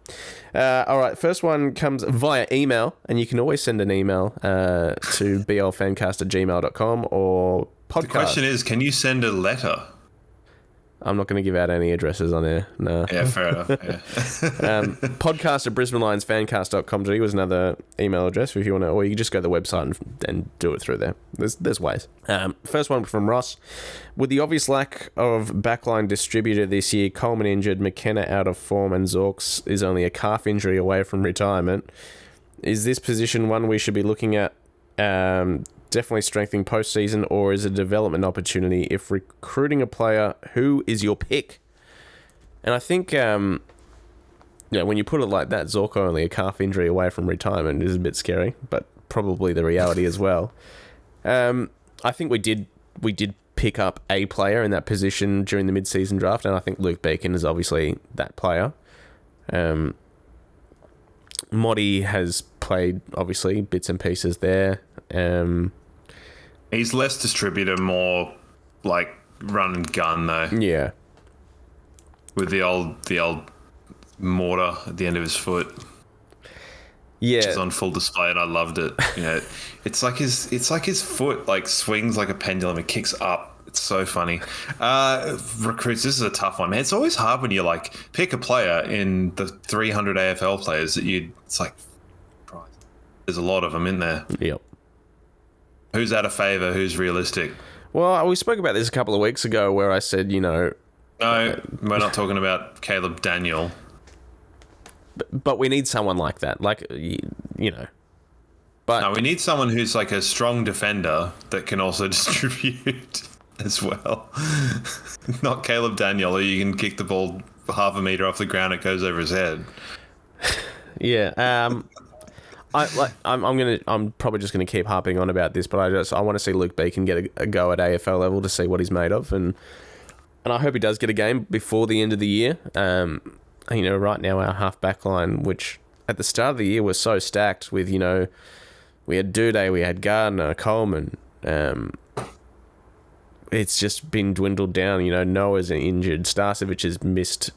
All right, first one comes via email, and you can always send an email to blfancast@gmail.com or podcast. The question is, can you send a letter? I'm not going to give out any addresses on there. No. Yeah, fair enough. Yeah. Podcast at brisbanelionsfancast.com.au was another email address if you want to, or you can just go to the website and do it through there. There's ways. First one from Ross. With the obvious lack of backline distributor this year, Coleman injured, McKenna out of form, and Zorks is only a calf injury away from retirement, is this position one we should be looking at definitely strengthening postseason, or is it a development opportunity? If recruiting a player, who is your pick? And I think, when you put it like that, Zorko only a calf injury away from retirement is a bit scary, but probably the reality as well. I think we did pick up a player in that position during the mid-season draft, and I think Luke Beacon is obviously that player. Modi has played, obviously, bits and pieces there. He's less distributor, more like run and gun, though. Yeah. With the old mortar at the end of his foot. Yeah. Which is on full display, and I loved it. You know, it's like his foot like swings like a pendulum. It kicks up. It's so funny. Recruits, this is a tough one, man. It's always hard when you like pick a player in the 300 AFL players that it's like, there's a lot of them in there. Yep. Who's out of favour? Who's realistic? Well, we spoke about this a couple of weeks ago where I said, No, we're not talking about Caleb Daniel. But we need someone like that. Like, But no, we need someone who's like a strong defender that can also distribute as well. Not Caleb Daniel, who you can kick the ball half a metre off the ground, it goes over his head. Yeah. I'm probably just gonna keep harping on about this, but I want to see Luke Beacon get a go at AFL level to see what he's made of, and I hope he does get a game before the end of the year. Right now our half back line, which at the start of the year was so stacked with, we had Duday, we had Gardner, Coleman. It's just been dwindled down. Noah's injured, Starcevic has missed,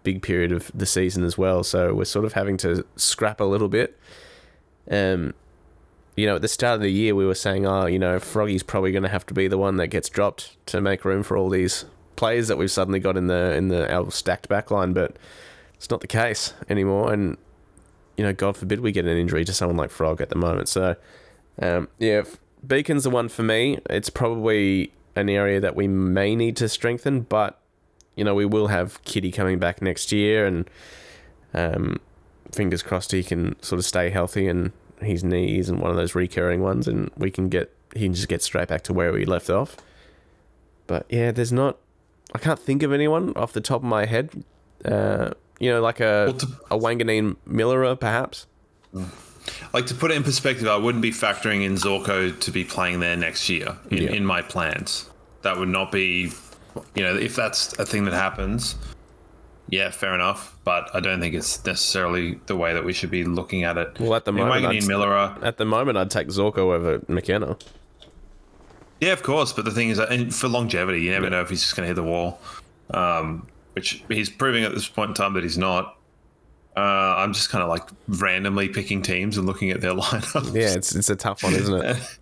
big period of the season as well. So we're sort of having to scrap a little bit. At the start of the year, we were saying, Froggy's probably going to have to be the one that gets dropped to make room for all these players that we've suddenly got in our stacked backline, but it's not the case anymore. And God forbid we get an injury to someone like Frog at the moment. So, Beacon's the one for me. It's probably an area that we may need to strengthen, but we will have Kitty coming back next year, and fingers crossed he can sort of stay healthy and his knee isn't one of those recurring ones, and he can just get straight back to where we left off. But yeah, I can't think of anyone off the top of my head. Like a Wanganeen Miller, perhaps. Like, to put it in perspective, I wouldn't be factoring in Zorko to be playing there next year in my plans. That would not be, if that's a thing that happens, yeah, fair enough. But I don't think it's necessarily the way that we should be looking at it. Well, at the moment, I'd take Zorko over McKenna. Yeah, of course. But the thing is, and for longevity, you never know if he's just going to hit the wall, which he's proving at this point in time that he's not. I'm just kind of like randomly picking teams and looking at their lineups. Yeah, it's a tough one, isn't it?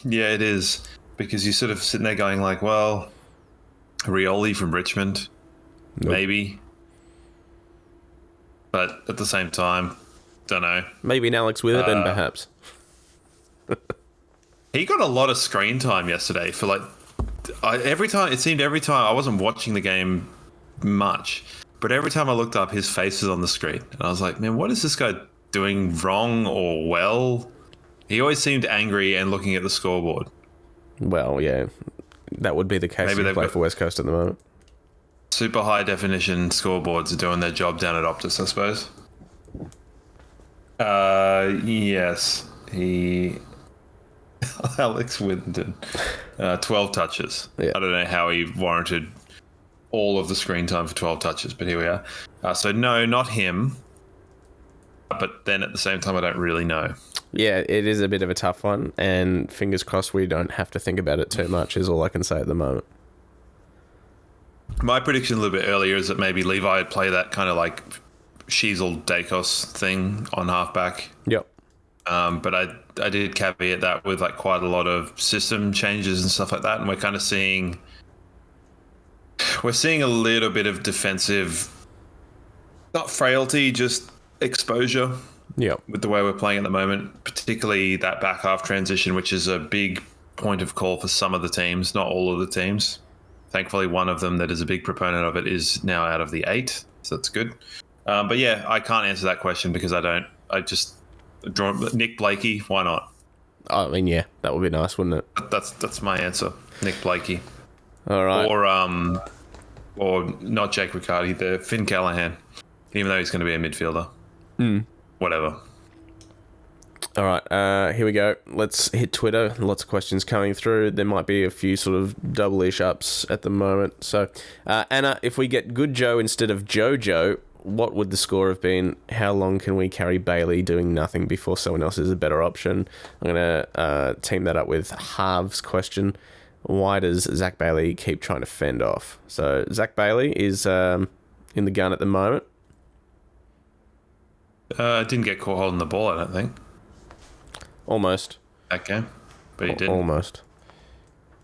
Yeah, it is, because you're sort of sitting there going like, well, Rioli from Richmond, maybe, but at the same time, don't know. Maybe an Alex Witherden, perhaps. He got a lot of screen time yesterday for like every time I wasn't watching the game much. But every time I looked up, his face was on the screen. And I was like, man, what is this guy doing wrong or well? He always seemed angry and looking at the scoreboard. Well, yeah. that would be the case Maybe if you they've play got- for West Coast at the moment. Super high definition scoreboards are doing their job down at Optus, I suppose. Yes. Alex Winton, 12 touches. Yeah. I don't know how he warranted all of the screen time for 12 touches, but here we are. So no, not him. But then at the same time, I don't really know. Yeah, it is a bit of a tough one, and fingers crossed we don't have to think about it too much is all I can say at the moment. My prediction a little bit earlier is that maybe Levi would play that kind of like Sheasel Dacos thing on halfback. Yep. But I did caveat that with like quite a lot of system changes and stuff like that, and we're seeing a little bit of defensive, not frailty, just exposure. Yep. With the way we're playing at the moment, particularly that back half transition, which is a big point of call for some of the teams, not all of the teams. Thankfully, one of them that is a big proponent of it is now out of the 8, so that's good. But yeah, I can't answer that question because I just draw Nick Blakey. Why not? I mean, yeah, that would be nice, wouldn't it? That's my answer. Nick Blakey. All right. Or not Jake Riccardi, the Finn Callahan, even though he's going to be a midfielder. Whatever. All right, here we go. Let's hit Twitter. Lots of questions coming through. There might be a few sort of double-ish ups at the moment. So, Anna, if we get Good Joe instead of Jojo, what would the score have been? How long can we carry Bailey doing nothing before someone else is a better option? I'm going to team that up with Harv's question. Why does Zach Bailey keep trying to fend off? So, Zach Bailey is in the gun at the moment. Didn't get caught holding the ball, I don't think. Almost. That game, but he didn't. Almost.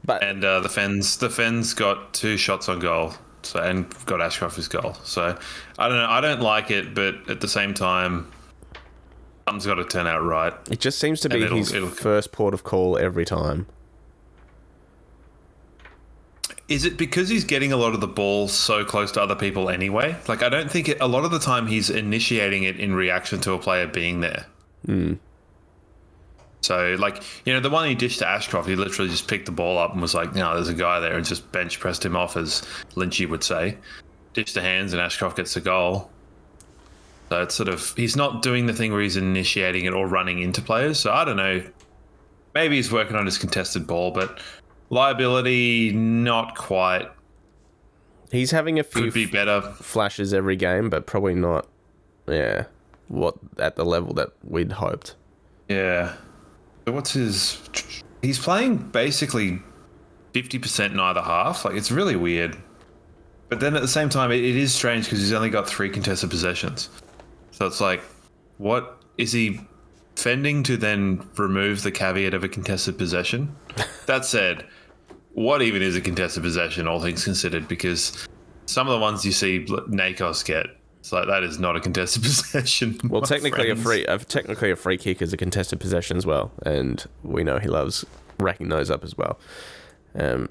But And the Fens got 2 shots on goal, so and got Ashcroft his goal. So I don't know. I don't like it, but at the same time, something's got to turn out right. it just seems to be And his first port of call every time. Is it because he's getting a lot of the ball so close to other people anyway? Like, I don't think a lot of the time he's initiating it in reaction to a player being there. So, like, the one he dished to Ashcroft, he literally just picked the ball up and was like, no, there's a guy there, and just bench pressed him off, as Lynchy would say. Dished to hands, and Ashcroft gets the goal. So it's sort of, he's not doing the thing where he's initiating it or running into players. So I don't know. Maybe he's working on his contested ball, but liability, not quite. He's having a few Could be better. flashes every game, but probably not, what at the level that we'd hoped. Yeah. So he's playing basically 50% in either half. Like, it's really weird. But then at the same time, it is strange because he's only got 3 contested possessions. So it's like, what is he fending to then remove the caveat of a contested possession? That said, what even is a contested possession, all things considered? Because some of the ones you see Nakos get, it's like, that is not a contested possession. Well, technically friends. a free kick is a contested possession as well, and we know he loves racking those up as well. All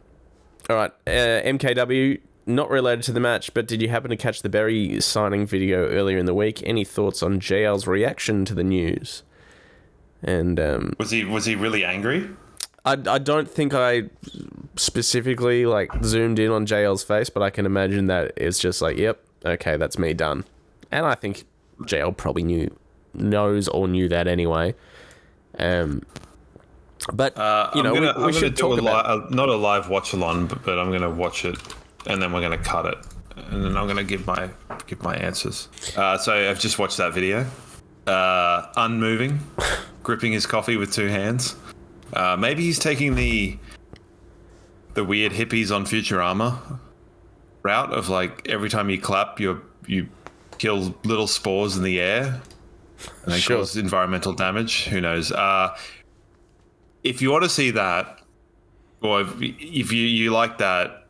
right, MKW, not related to the match, but did you happen to catch the Berry signing video earlier in the week? Any thoughts on JL's reaction to the news? And Was he really angry? I don't think I specifically zoomed in on JL's face, but I can imagine that it's just like, yep, okay, that's me done. And I think JL probably knew that anyway. But we should talk about not a live watch along, but I'm gonna watch it, and then we're gonna cut it, and then I'm gonna give my answers. So I've just watched that video. Unmoving, gripping his coffee with 2 hands. Maybe he's taking the weird hippies on Futurama route of, like, every time you clap, you kill little spores in the air and they cause environmental damage. Who knows? If you want to see that, or if you like that,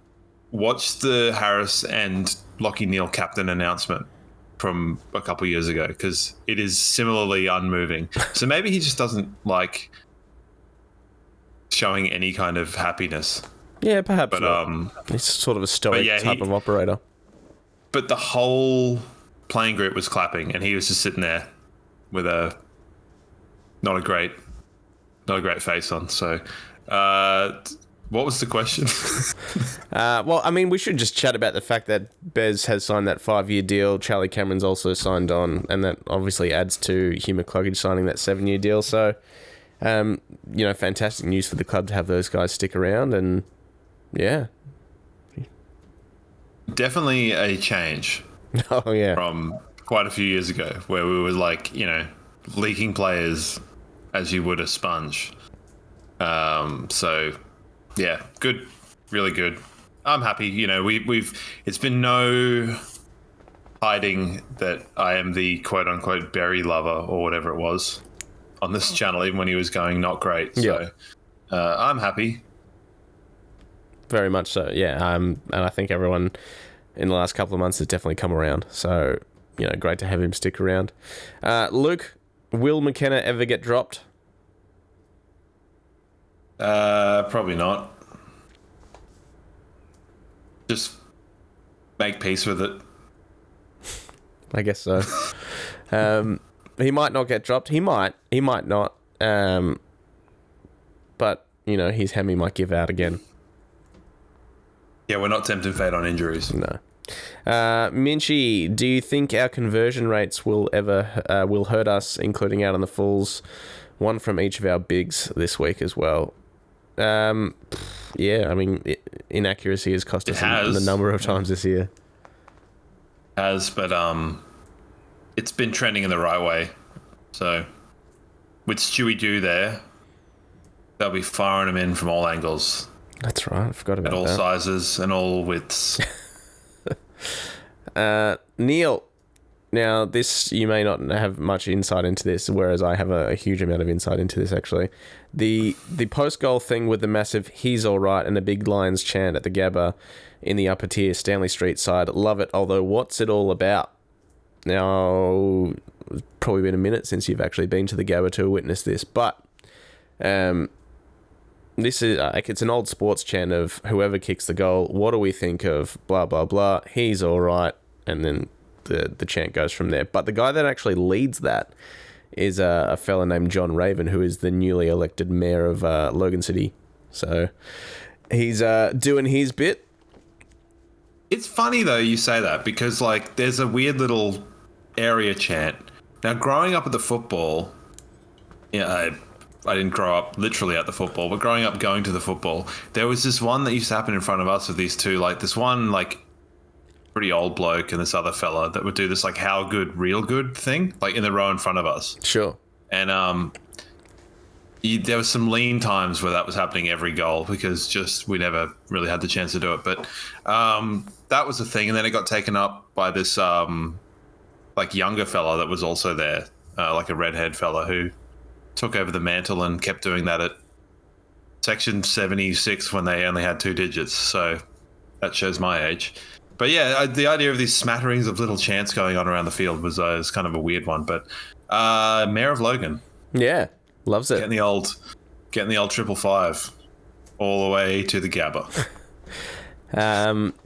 watch the Harris and Lachie Neale captain announcement from a couple years ago, because it is similarly unmoving. So maybe he just doesn't like showing any kind of happiness. Yeah, perhaps. But he's sort of a stoic type of operator. But the whole playing group was clapping, and he was just sitting there with not a great face on. So What was the question? Well, I mean, we should just chat about the fact that Bez has signed that 5-year deal. Charlie Cameron's also signed on, and that obviously adds to Hugh McCluggage signing that 7-year deal. So, fantastic news for the club to have those guys stick around, and yeah. Definitely a change. Oh, yeah. From quite a few years ago, where we were like, leaking players as you would a sponge. So, yeah, good, really good. I'm happy. It's been no hiding that I am the quote unquote berry lover or whatever it was on this channel, even when he was going not great. So, I'm happy. Very much so, yeah. And I think everyone in the last couple of months has definitely come around. So, great to have him stick around. Luke, will McKenna ever get dropped? Probably not. Just make peace with it. I guess so. He might not get dropped. He might not. But, his hammy might give out again. Yeah, we're not tempting fate on injuries. No. Minchie, do you think our conversion rates will hurt us, including out on the fulls? One from each of our bigs this week as well. Yeah, I mean, inaccuracy has cost us a number of times this year. It has, but it's been trending in the right way. So, with Stewie Dew there, they'll be firing them in from all angles. That's right, I forgot about that. At all sizes and all widths. Neil, now this, you may not have much insight into this, whereas I have a huge amount of insight into this actually. The post-goal thing with the massive "he's all right" and a big Lions chant at the Gabba in the upper tier Stanley Street side, love it, although what's it all about? Now, it's probably been a minute since you've actually been to the Gabba to witness this, but this is it's an old sports chant of whoever kicks the goal, what do we think of blah blah blah, he's all right, and then the chant goes from there. But the guy that actually leads that is a fella named John Raven, who is the newly elected mayor of Logan City. So he's doing his bit. It's funny though you say that, because like there's a weird little area chant. Now, growing up at the football, I didn't grow up literally at the football, but growing up going to the football, there was this one that used to happen in front of us with these two, like this one like pretty old bloke and this other fella that would do this like how good, real good thing, like in the row in front of us. Sure. And there was some lean times where that was happening every goal, because just we never really had the chance to do it. But that was the thing, and then it got taken up by this like younger fella that was also there, like a redhead fella who took over the mantle and kept doing that at section 76 when they only had 2 digits. So that shows my age. But yeah, the idea of these smatterings of little chants going on around the field was kind of a weird one. But Mayor of Logan, yeah, loves it. Getting the old 555 all the way to the Gabba.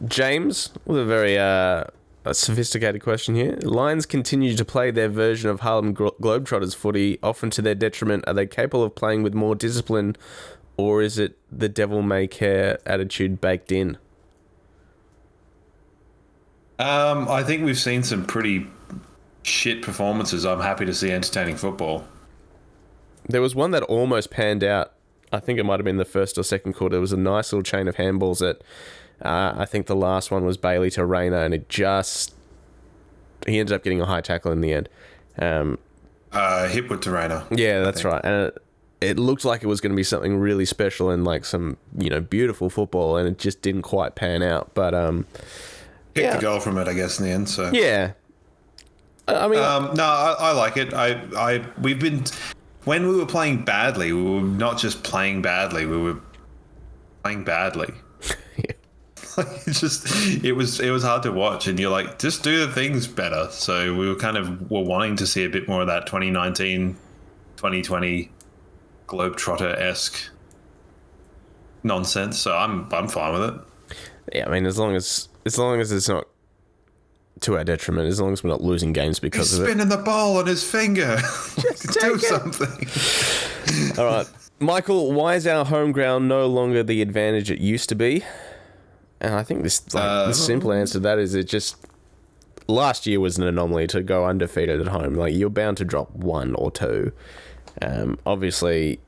James, with a very a sophisticated question here. Lions continue to play their version of Harlem Globetrotters footy, often to their detriment. Are they capable of playing with more discipline, or is it the devil may care attitude baked in? I think we've seen some pretty shit performances. I'm happy to see entertaining football. There was one that almost panned out. I think it might have been the first or second quarter. It was a nice little chain of handballs that I think the last one was Bailey to Rayner, and he ended up getting a high tackle in the end. Hipwood to Rayner. Yeah, that's right. And it looked like it was going to be something really special and like some, beautiful football, and it just didn't quite pan out. But picked the goal from it, I guess, in the end. So yeah, I mean, no, I like it. We've been, when we were playing badly, we were not just playing badly. We were playing badly. It was hard to watch, and you're like, just do the things better. So we were wanting to see a bit more of that 2019, 2020 Globetrotter-esque nonsense. So I'm fine with it. Yeah, I mean, as long as it's not to our detriment, as long as we're not losing games because of it. He's spinning the ball on his finger. Just do something. All right. Michael, why is our home ground no longer the advantage it used to be? And I think the simple answer to that is it just... Last year was an anomaly to go undefeated at home. Like, you're bound to drop 1 or 2. Obviously,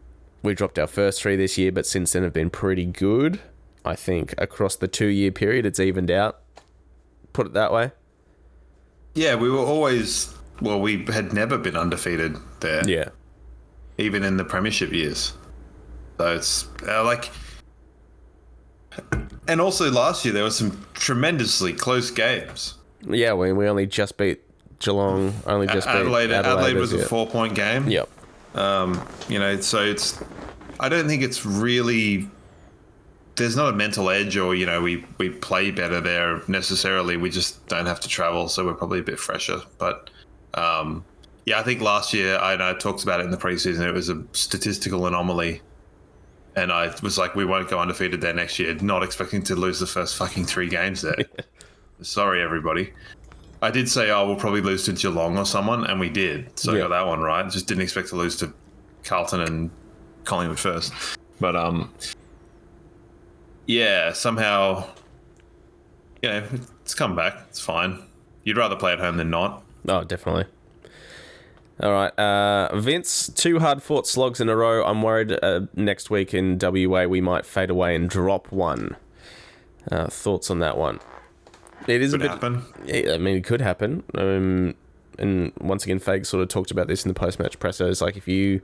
we dropped our first 3 this year, but since then have been pretty good. I think across the 2-year period, it's evened out. Put it that way. Yeah, we were always... Well, we had never been undefeated there. Yeah. Even in the premiership years. So it's like... And also last year, there were some tremendously close games. Yeah, we only just beat Geelong. Only just beat Adelaide. Adelaide was a 4-point game. Yep. So it's... I don't think it's really... There's not a mental edge or, we play better there necessarily. We just don't have to travel, so we're probably a bit fresher. But, I think last year, I talked about it in the preseason, it was a statistical anomaly. And I was like, we won't go undefeated there next year, not expecting to lose the first fucking 3 games there. Sorry, everybody. I did say, we'll probably lose to Geelong or someone, and we did. So I got that one right. Just didn't expect to lose to Carlton and Collingwood first. But, somehow, it's come back. It's fine. You'd rather play at home than not. Oh, definitely. All right. Vince, 2 hard-fought slogs in a row. I'm worried next week in WA we might fade away and drop 1. Thoughts on that one? It is could a bit... happen. I mean, it could happen. And once again, Fag sort of talked about this in the post-match presser. It's like if you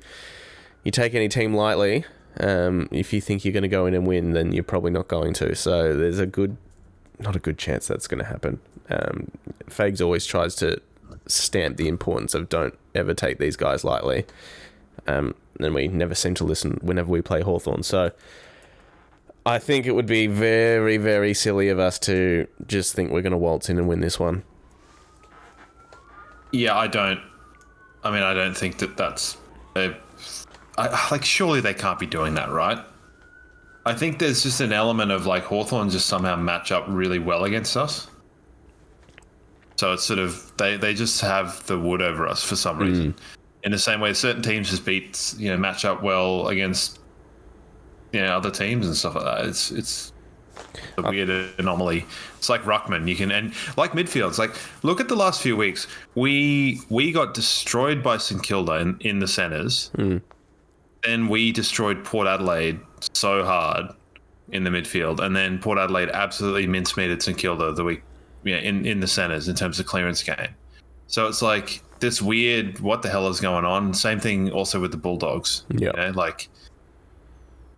take any team lightly... if you think you're going to go in and win, then you're probably not going to. So there's not a good chance that's going to happen. Fags always tries to stamp the importance of don't ever take these guys lightly. And we never seem to listen whenever we play Hawthorn. So I think it would be very, very silly of us to just think we're going to waltz in and win this one. Yeah, I don't think that's... surely they can't be doing that, right? I think there's just an element of like Hawthorn just somehow match up really well against us. So it's sort of they just have the wood over us for some reason. In the same way, certain teams just match up well against other teams and stuff like that. It's a weird anomaly. It's like ruckman. And like midfield. It's like look at the last few weeks. We got destroyed by St Kilda in the centres. Then we destroyed Port Adelaide so hard in the midfield, and then Port Adelaide absolutely mincemeated St Kilda the week, in the centres in terms of clearance game. So it's like this weird, what the hell is going on? Same thing also with the Bulldogs. Yeah,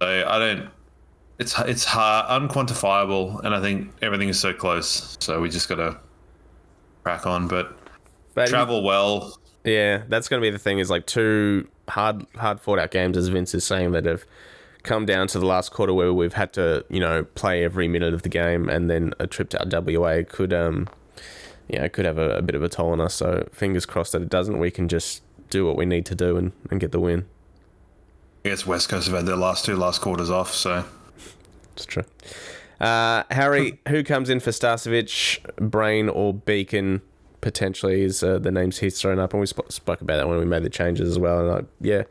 so I don't. It's hard, unquantifiable, and I think everything is so close. So we just got to crack on, but travel well. Yeah, that's going to be the thing. Is like 2 hard fought out games, as Vince is saying, that have come down to the last quarter where we've had to, play every minute of the game, and then a trip to WA could have a bit of a toll on us. So fingers crossed that it doesn't. We can just do what we need to do and get the win. I guess West Coast have had their last quarters off, so it's true. Harry, who comes in for Starcevic, Brain or Beacon? Potentially is the names he's thrown up, and we spoke about that when we made the changes as well. And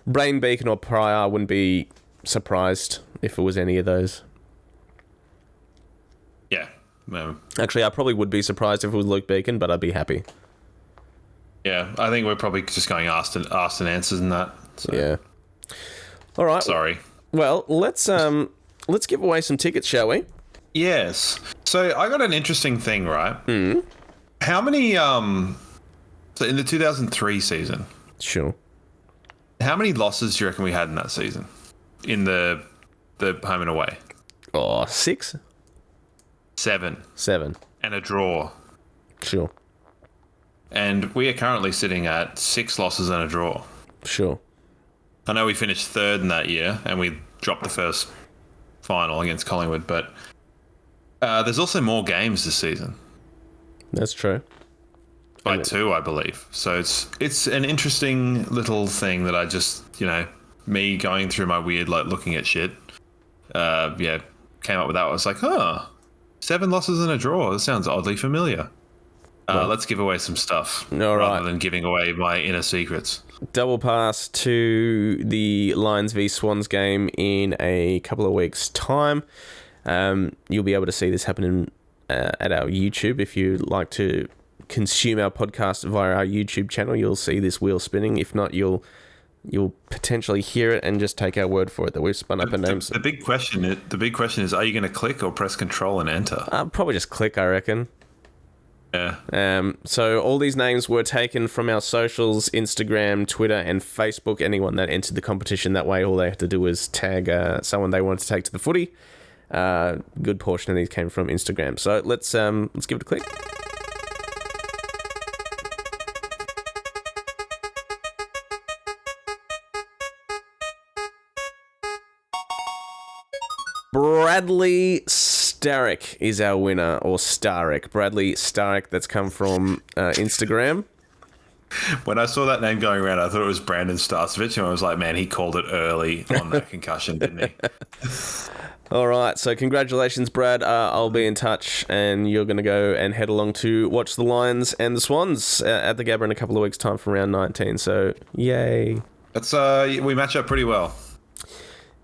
Brain, Beacon or Pryor, I wouldn't be surprised if it was any of those. Yeah. No. Actually, I probably would be surprised if it was Luke Beacon, but I'd be happy. Yeah, I think we're probably just going asked and answers in that. So. Yeah. All right. Sorry. Well, let's give away some tickets, shall we? Yes. So I got an interesting thing, right? How many so in the 2003 season? Sure. How many losses do you reckon we had in that season? In the home and away? 6? 7. 7. And a draw. Sure. And we are currently sitting at 6 losses and a draw. Sure. I know we finished 3rd in that year and we dropped the first final against Collingwood, but there's also more games this season. That's true. By 2, I believe. So it's an interesting little thing that I just, me going through my weird, looking at shit, came up with that. I was like, 7 losses and a draw. That sounds oddly familiar. Let's give away some stuff All right. rather than giving away my inner secrets. Double pass to the Lions v Swans game in a couple of weeks' time. You'll be able to see this happening at our YouTube. If you like to consume our podcast via our YouTube channel, you'll see this wheel spinning. If not, you'll potentially hear it and just take our word for it that we've spun up a name. The big question is, are you going to click or press Control and Enter? Probably just click, I reckon. Yeah. So all these names were taken from our socials, Instagram, Twitter, and Facebook. Anyone that entered the competition that way, all they had to do was tag someone they wanted to take to the footy. Good portion of these came from Instagram. So let's give it a click. Bradley Starrick is our winner, or Starrick. Bradley Starrick, that's come from Instagram. When I saw that name going around, I thought it was Brandon Starcevich, and I was like, man, he called it early on that concussion, didn't he? All right, so congratulations, Brad. I'll be in touch, and you're going to go and head along to watch the Lions and the Swans at the Gabba in a couple of weeks' time from round 19, so yay. That's we match up pretty well.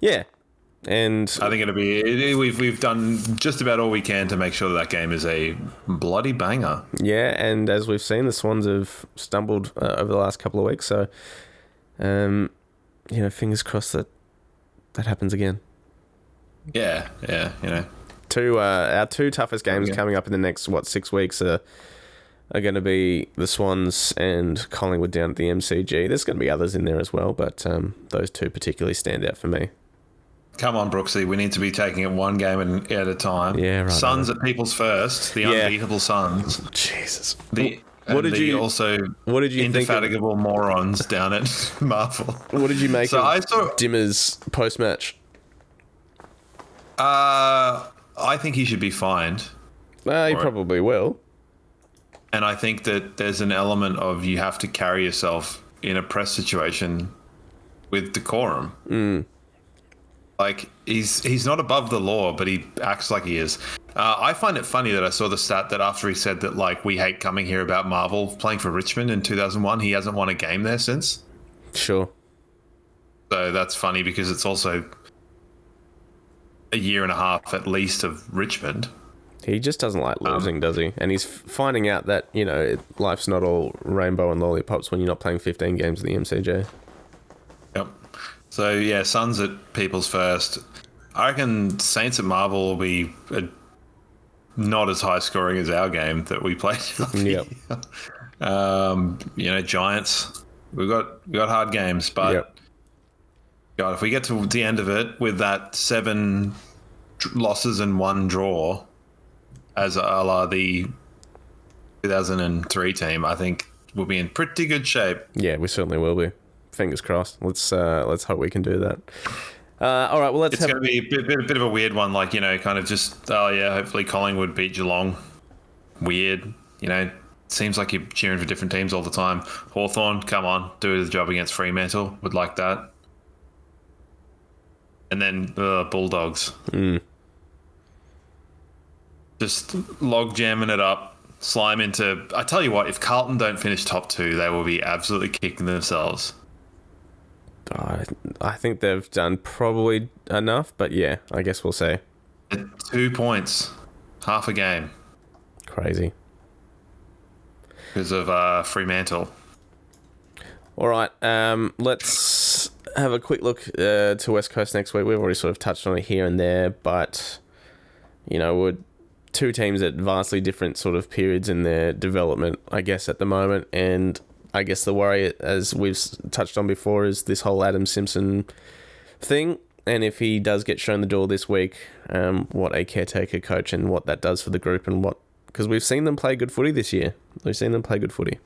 Yeah. And I think it'll be. We've done just about all we can to make sure that game is a bloody banger. Yeah, and as we've seen, the Swans have stumbled over the last couple of weeks. So, fingers crossed that happens again. Yeah. Our two toughest games coming up in the next 6 weeks are going to be the Swans and Collingwood down at the MCG. There's going to be others in there as well, but those two particularly stand out for me. Come on, Brooksy. We need to be taking it one game at a time. Yeah, right. Suns at people's first. The unbeatable Suns. Jesus. What did you indefatigable morons down at Marvel? What did you make of Dimmer's post-match? I think he should be fined. He probably will. And I think that there's an element of you have to carry yourself in a press situation with decorum. Mm. Like, he's not above the law, but he acts like he is. I find it funny that I saw the stat that after he said that, like, we hate coming here about Marvel playing for Richmond in 2001, he hasn't won a game there since. Sure. So that's funny because it's also a year and a half at least of Richmond. He just doesn't like losing, does he? And he's finding out that, life's not all rainbow and lollipops when you're not playing 15 games at the MCG. Yep. So, yeah, Suns at people's first. I reckon Saints at Marvel will be not as high scoring as our game that we played. Yep. Giants. We've got hard games, but yep. God, if we get to the end of it with that 7 losses and 1 draw, as a la the 2003 team, I think we'll be in pretty good shape. Yeah, we certainly will be. Fingers crossed. Let's hope we can do that. All right. Well, it's going to be a bit of a weird one. Like, kind of just hopefully Collingwood beat Geelong. Weird. Seems like you're cheering for different teams all the time. Hawthorn, come on, do the job against Fremantle. Would like that. And then Bulldogs. Mm. Just log jamming it up. Slime into. I tell you what, if Carlton don't finish top 2, they will be absolutely kicking themselves. I think they've done probably enough, but yeah, I guess we'll see. 2 points, half a game. Crazy. Because of Fremantle. All right, let's have a quick look to West Coast next week. We've already sort of touched on it here and there, but, we're two teams at vastly different sort of periods in their development, I guess, at the moment, and I guess the worry, as we've touched on before, is this whole Adam Simpson thing. And if he does get shown the door this week, what a caretaker coach and what that does for the group, and because we've seen them play good footy this year. We've seen them play good footy.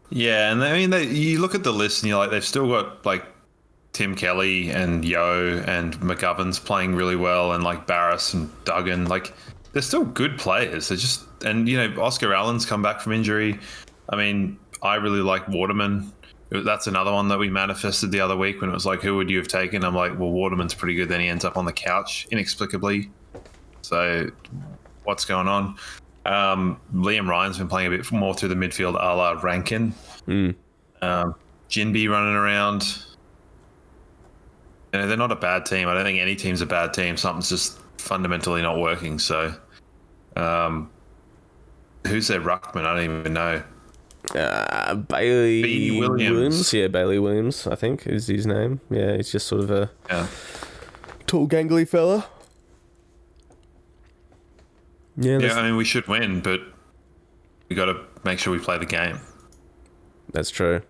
Yeah, and I mean, you look at the list and you're like, they've still got like Tim Kelly and Yo and McGovern's playing really well, and like Barris and Duggan, like they're still good players. They're just, and Oscar Allen's come back from injury. I mean, I really like Waterman. That's another one that we manifested the other week when it was like, who would you have taken? I'm like, well, Waterman's pretty good. Then he ends up on the couch inexplicably. So what's going on? Liam Ryan's been playing a bit more through the midfield, a la Rankin. Jinby running around. You know, they're not a bad team. I don't think any team's a bad team. Something's just fundamentally not working. So, who's their ruckman? I don't even know. Bailey Williams. Yeah, Bailey Williams, I think, is his name. Yeah, he's just sort of a tall, gangly fella. Yeah, I mean, we should win, but we got to make sure we play the game. That's true.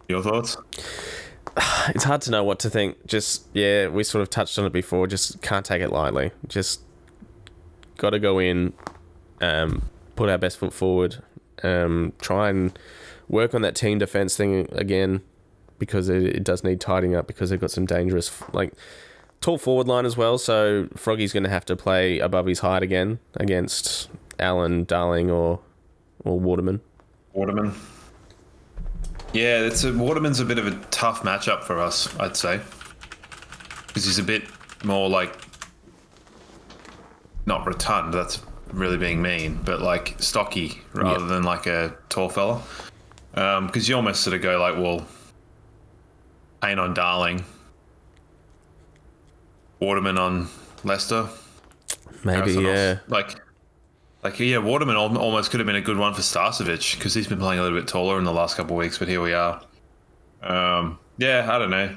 Your thoughts? It's hard to know what to think. Just, we sort of touched on it before. Just can't take it lightly. Just got to go in, put our best foot forward, try and work on that team defense thing again, because it does need tidying up, because they've got some dangerous, tall forward line as well. So Froggy's going to have to play above his height again against Allen, Darling, or Waterman. Yeah, Waterman's a bit of a tough matchup for us, I'd say, because he's a bit more not rotund. That's really being mean, but stocky rather than a tall fella. Because you almost sort of go Payne on Darling, Waterman on Leicester. Maybe, yeah. Waterman almost could have been a good one for Starcevic, because he's been playing a little bit taller in the last couple of weeks, but here we are. I don't know.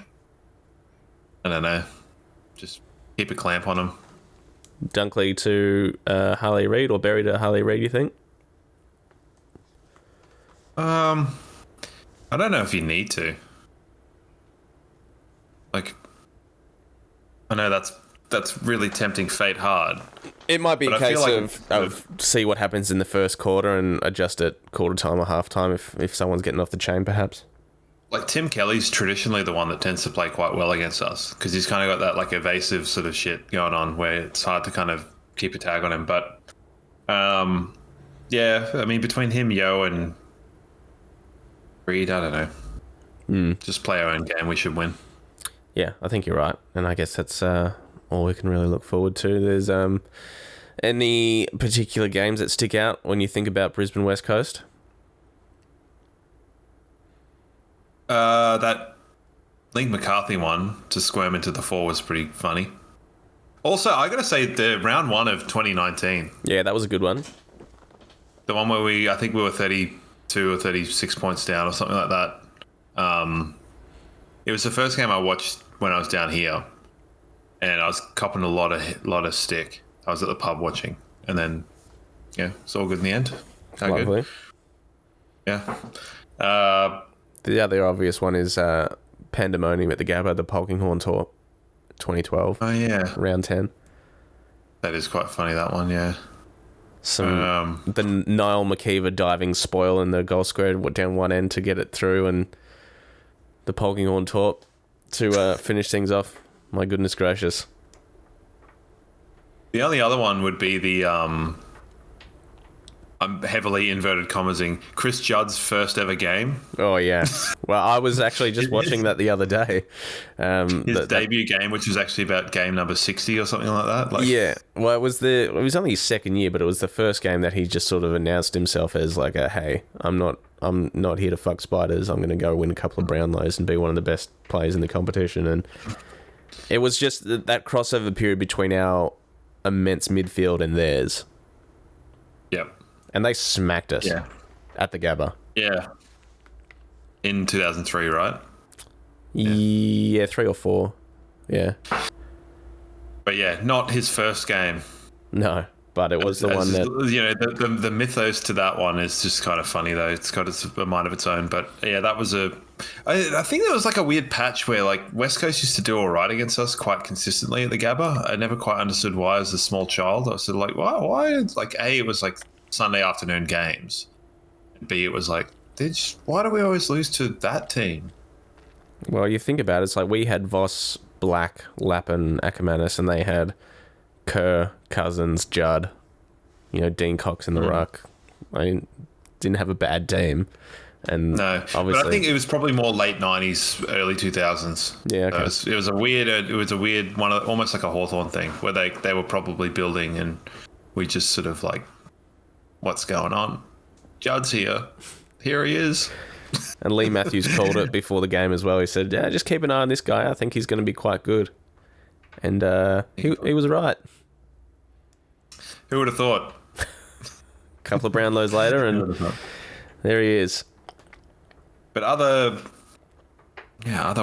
Just keep a clamp on him. Dunkley to Harley Reid, or Berry to Harley Reid, you think? I don't know if you need to. I know that's really tempting fate hard. It might be a case of see what happens in the first quarter and adjust at quarter time or half time if someone's getting off the chain, perhaps. Tim Kelly's traditionally the one that tends to play quite well against us, because he's kind of got that evasive sort of shit going on where it's hard to kind of keep a tag on him. But I mean, between him, Yo, and Reed, I don't know. Just play our own game. We should win. Yeah, I think you're right, and I guess that's all we can really look forward to. There's any particular games that stick out when you think about Brisbane West Coast? That Link McCarthy one to squirm into the 4 was pretty funny. Also, I got to say, the round 1 of 2019. Yeah, that was a good one. The one where I think we were 32 or 36 points down or something like that. It was the first game I watched when I was down here, and I was copping a lot of stick. I was at the pub watching, and then, it's all good in the end. Lovely. Good. Yeah. The other obvious one is Pandemonium at the Gabba, the Polkinghorne Tour, 2012. Oh, yeah. Round 10. That is quite funny, that one, yeah. The Niall McKeever diving spoil in the goal square down one end to get it through, and the Polkinghorne Tour to finish things off. My goodness gracious. The only other one would be the I'm heavily inverted commasing Chris Judd's first ever game. Oh yeah. Well, I was actually just watching that the other day. His debut game, which was actually about game number 60 or something like that. Yeah. Well, it was only his second year, but it was the first game that he just sort of announced himself as hey, I'm not here to fuck spiders. I'm going to go win a couple of Brownlows and be one of the best players in the competition. And it was just that crossover period between our immense midfield and theirs. Yep. And they smacked us at the Gabba. Yeah. In 2003, right? Yeah, 3 or 4. Yeah. But yeah, not his first game. No, but it was the one that... the mythos to that one is just kind of funny, though. It's got a mind of its own. But yeah, that was I think there was a weird patch where West Coast used to do all right against us quite consistently at the Gabba. I never quite understood why as a small child. I was sort of why? A, it was Sunday afternoon games. B, it was why do we always lose to that team? Well, you think about it, it's we had Voss, Black, Lappin, Ackermanis, and they had Kerr, Cousins, Judd, Dean Cox in the ruck. I didn't have a bad team. And no, obviously, but I think it was probably more late 90s, early 2000s. Yeah, okay. So it was a weird one, almost like a Hawthorn thing, where they were probably building, and we just sort of like, what's going on? Judd's here. Here he is. And Lee Matthews called it before the game as well. He said, yeah, just keep an eye on this guy. I think he's going to be quite good. And he was right. Who would have thought? A couple of Brownlows later, and there he is. But other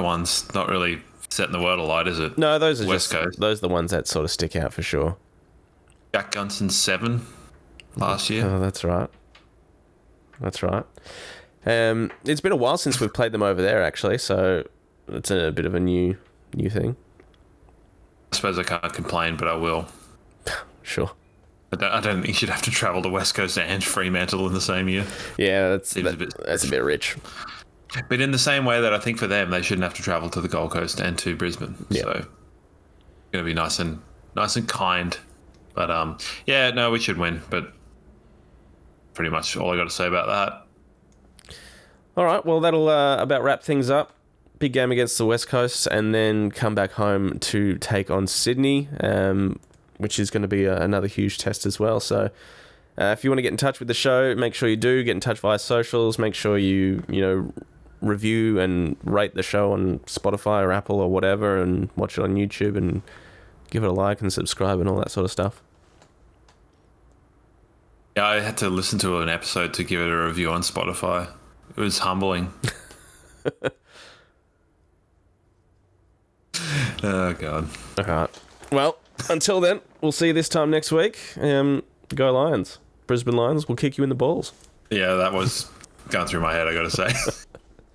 ones, not really setting the world alight, is it? No, those are West Coast. Those are the ones that sort of stick out for sure. Jack Gunston 7 last year. Oh, that's right. That's right. It's been a while since we've played them over there, actually, so it's a bit of a new thing. I suppose I can't complain, but I will. Sure. I don't think you'd have to travel to West Coast and Fremantle in the same year. Yeah, that's a bit rich. But in the same way that I think for them, they shouldn't have to travel to the Gold Coast and to Brisbane. Yeah. So it's going to be nice and kind. But we should win. But pretty much all I got to say about that. All right, well, that'll about wrap things up. Big game against the West Coast, and then come back home to take on Sydney, which is going to be another huge test as well. So if you want to get in touch with the show, make sure you do. Get in touch via socials. Make sure you review and rate the show on Spotify or Apple or whatever, and watch it on YouTube and give it a like and subscribe and all that sort of stuff. Yeah, I had to listen to an episode to give it a review on Spotify. It was humbling. Oh, God. All right. Well, until then, we'll see you this time next week. Go Lions. Brisbane Lions will kick you in the balls. Yeah, that was going through my head, I got to say.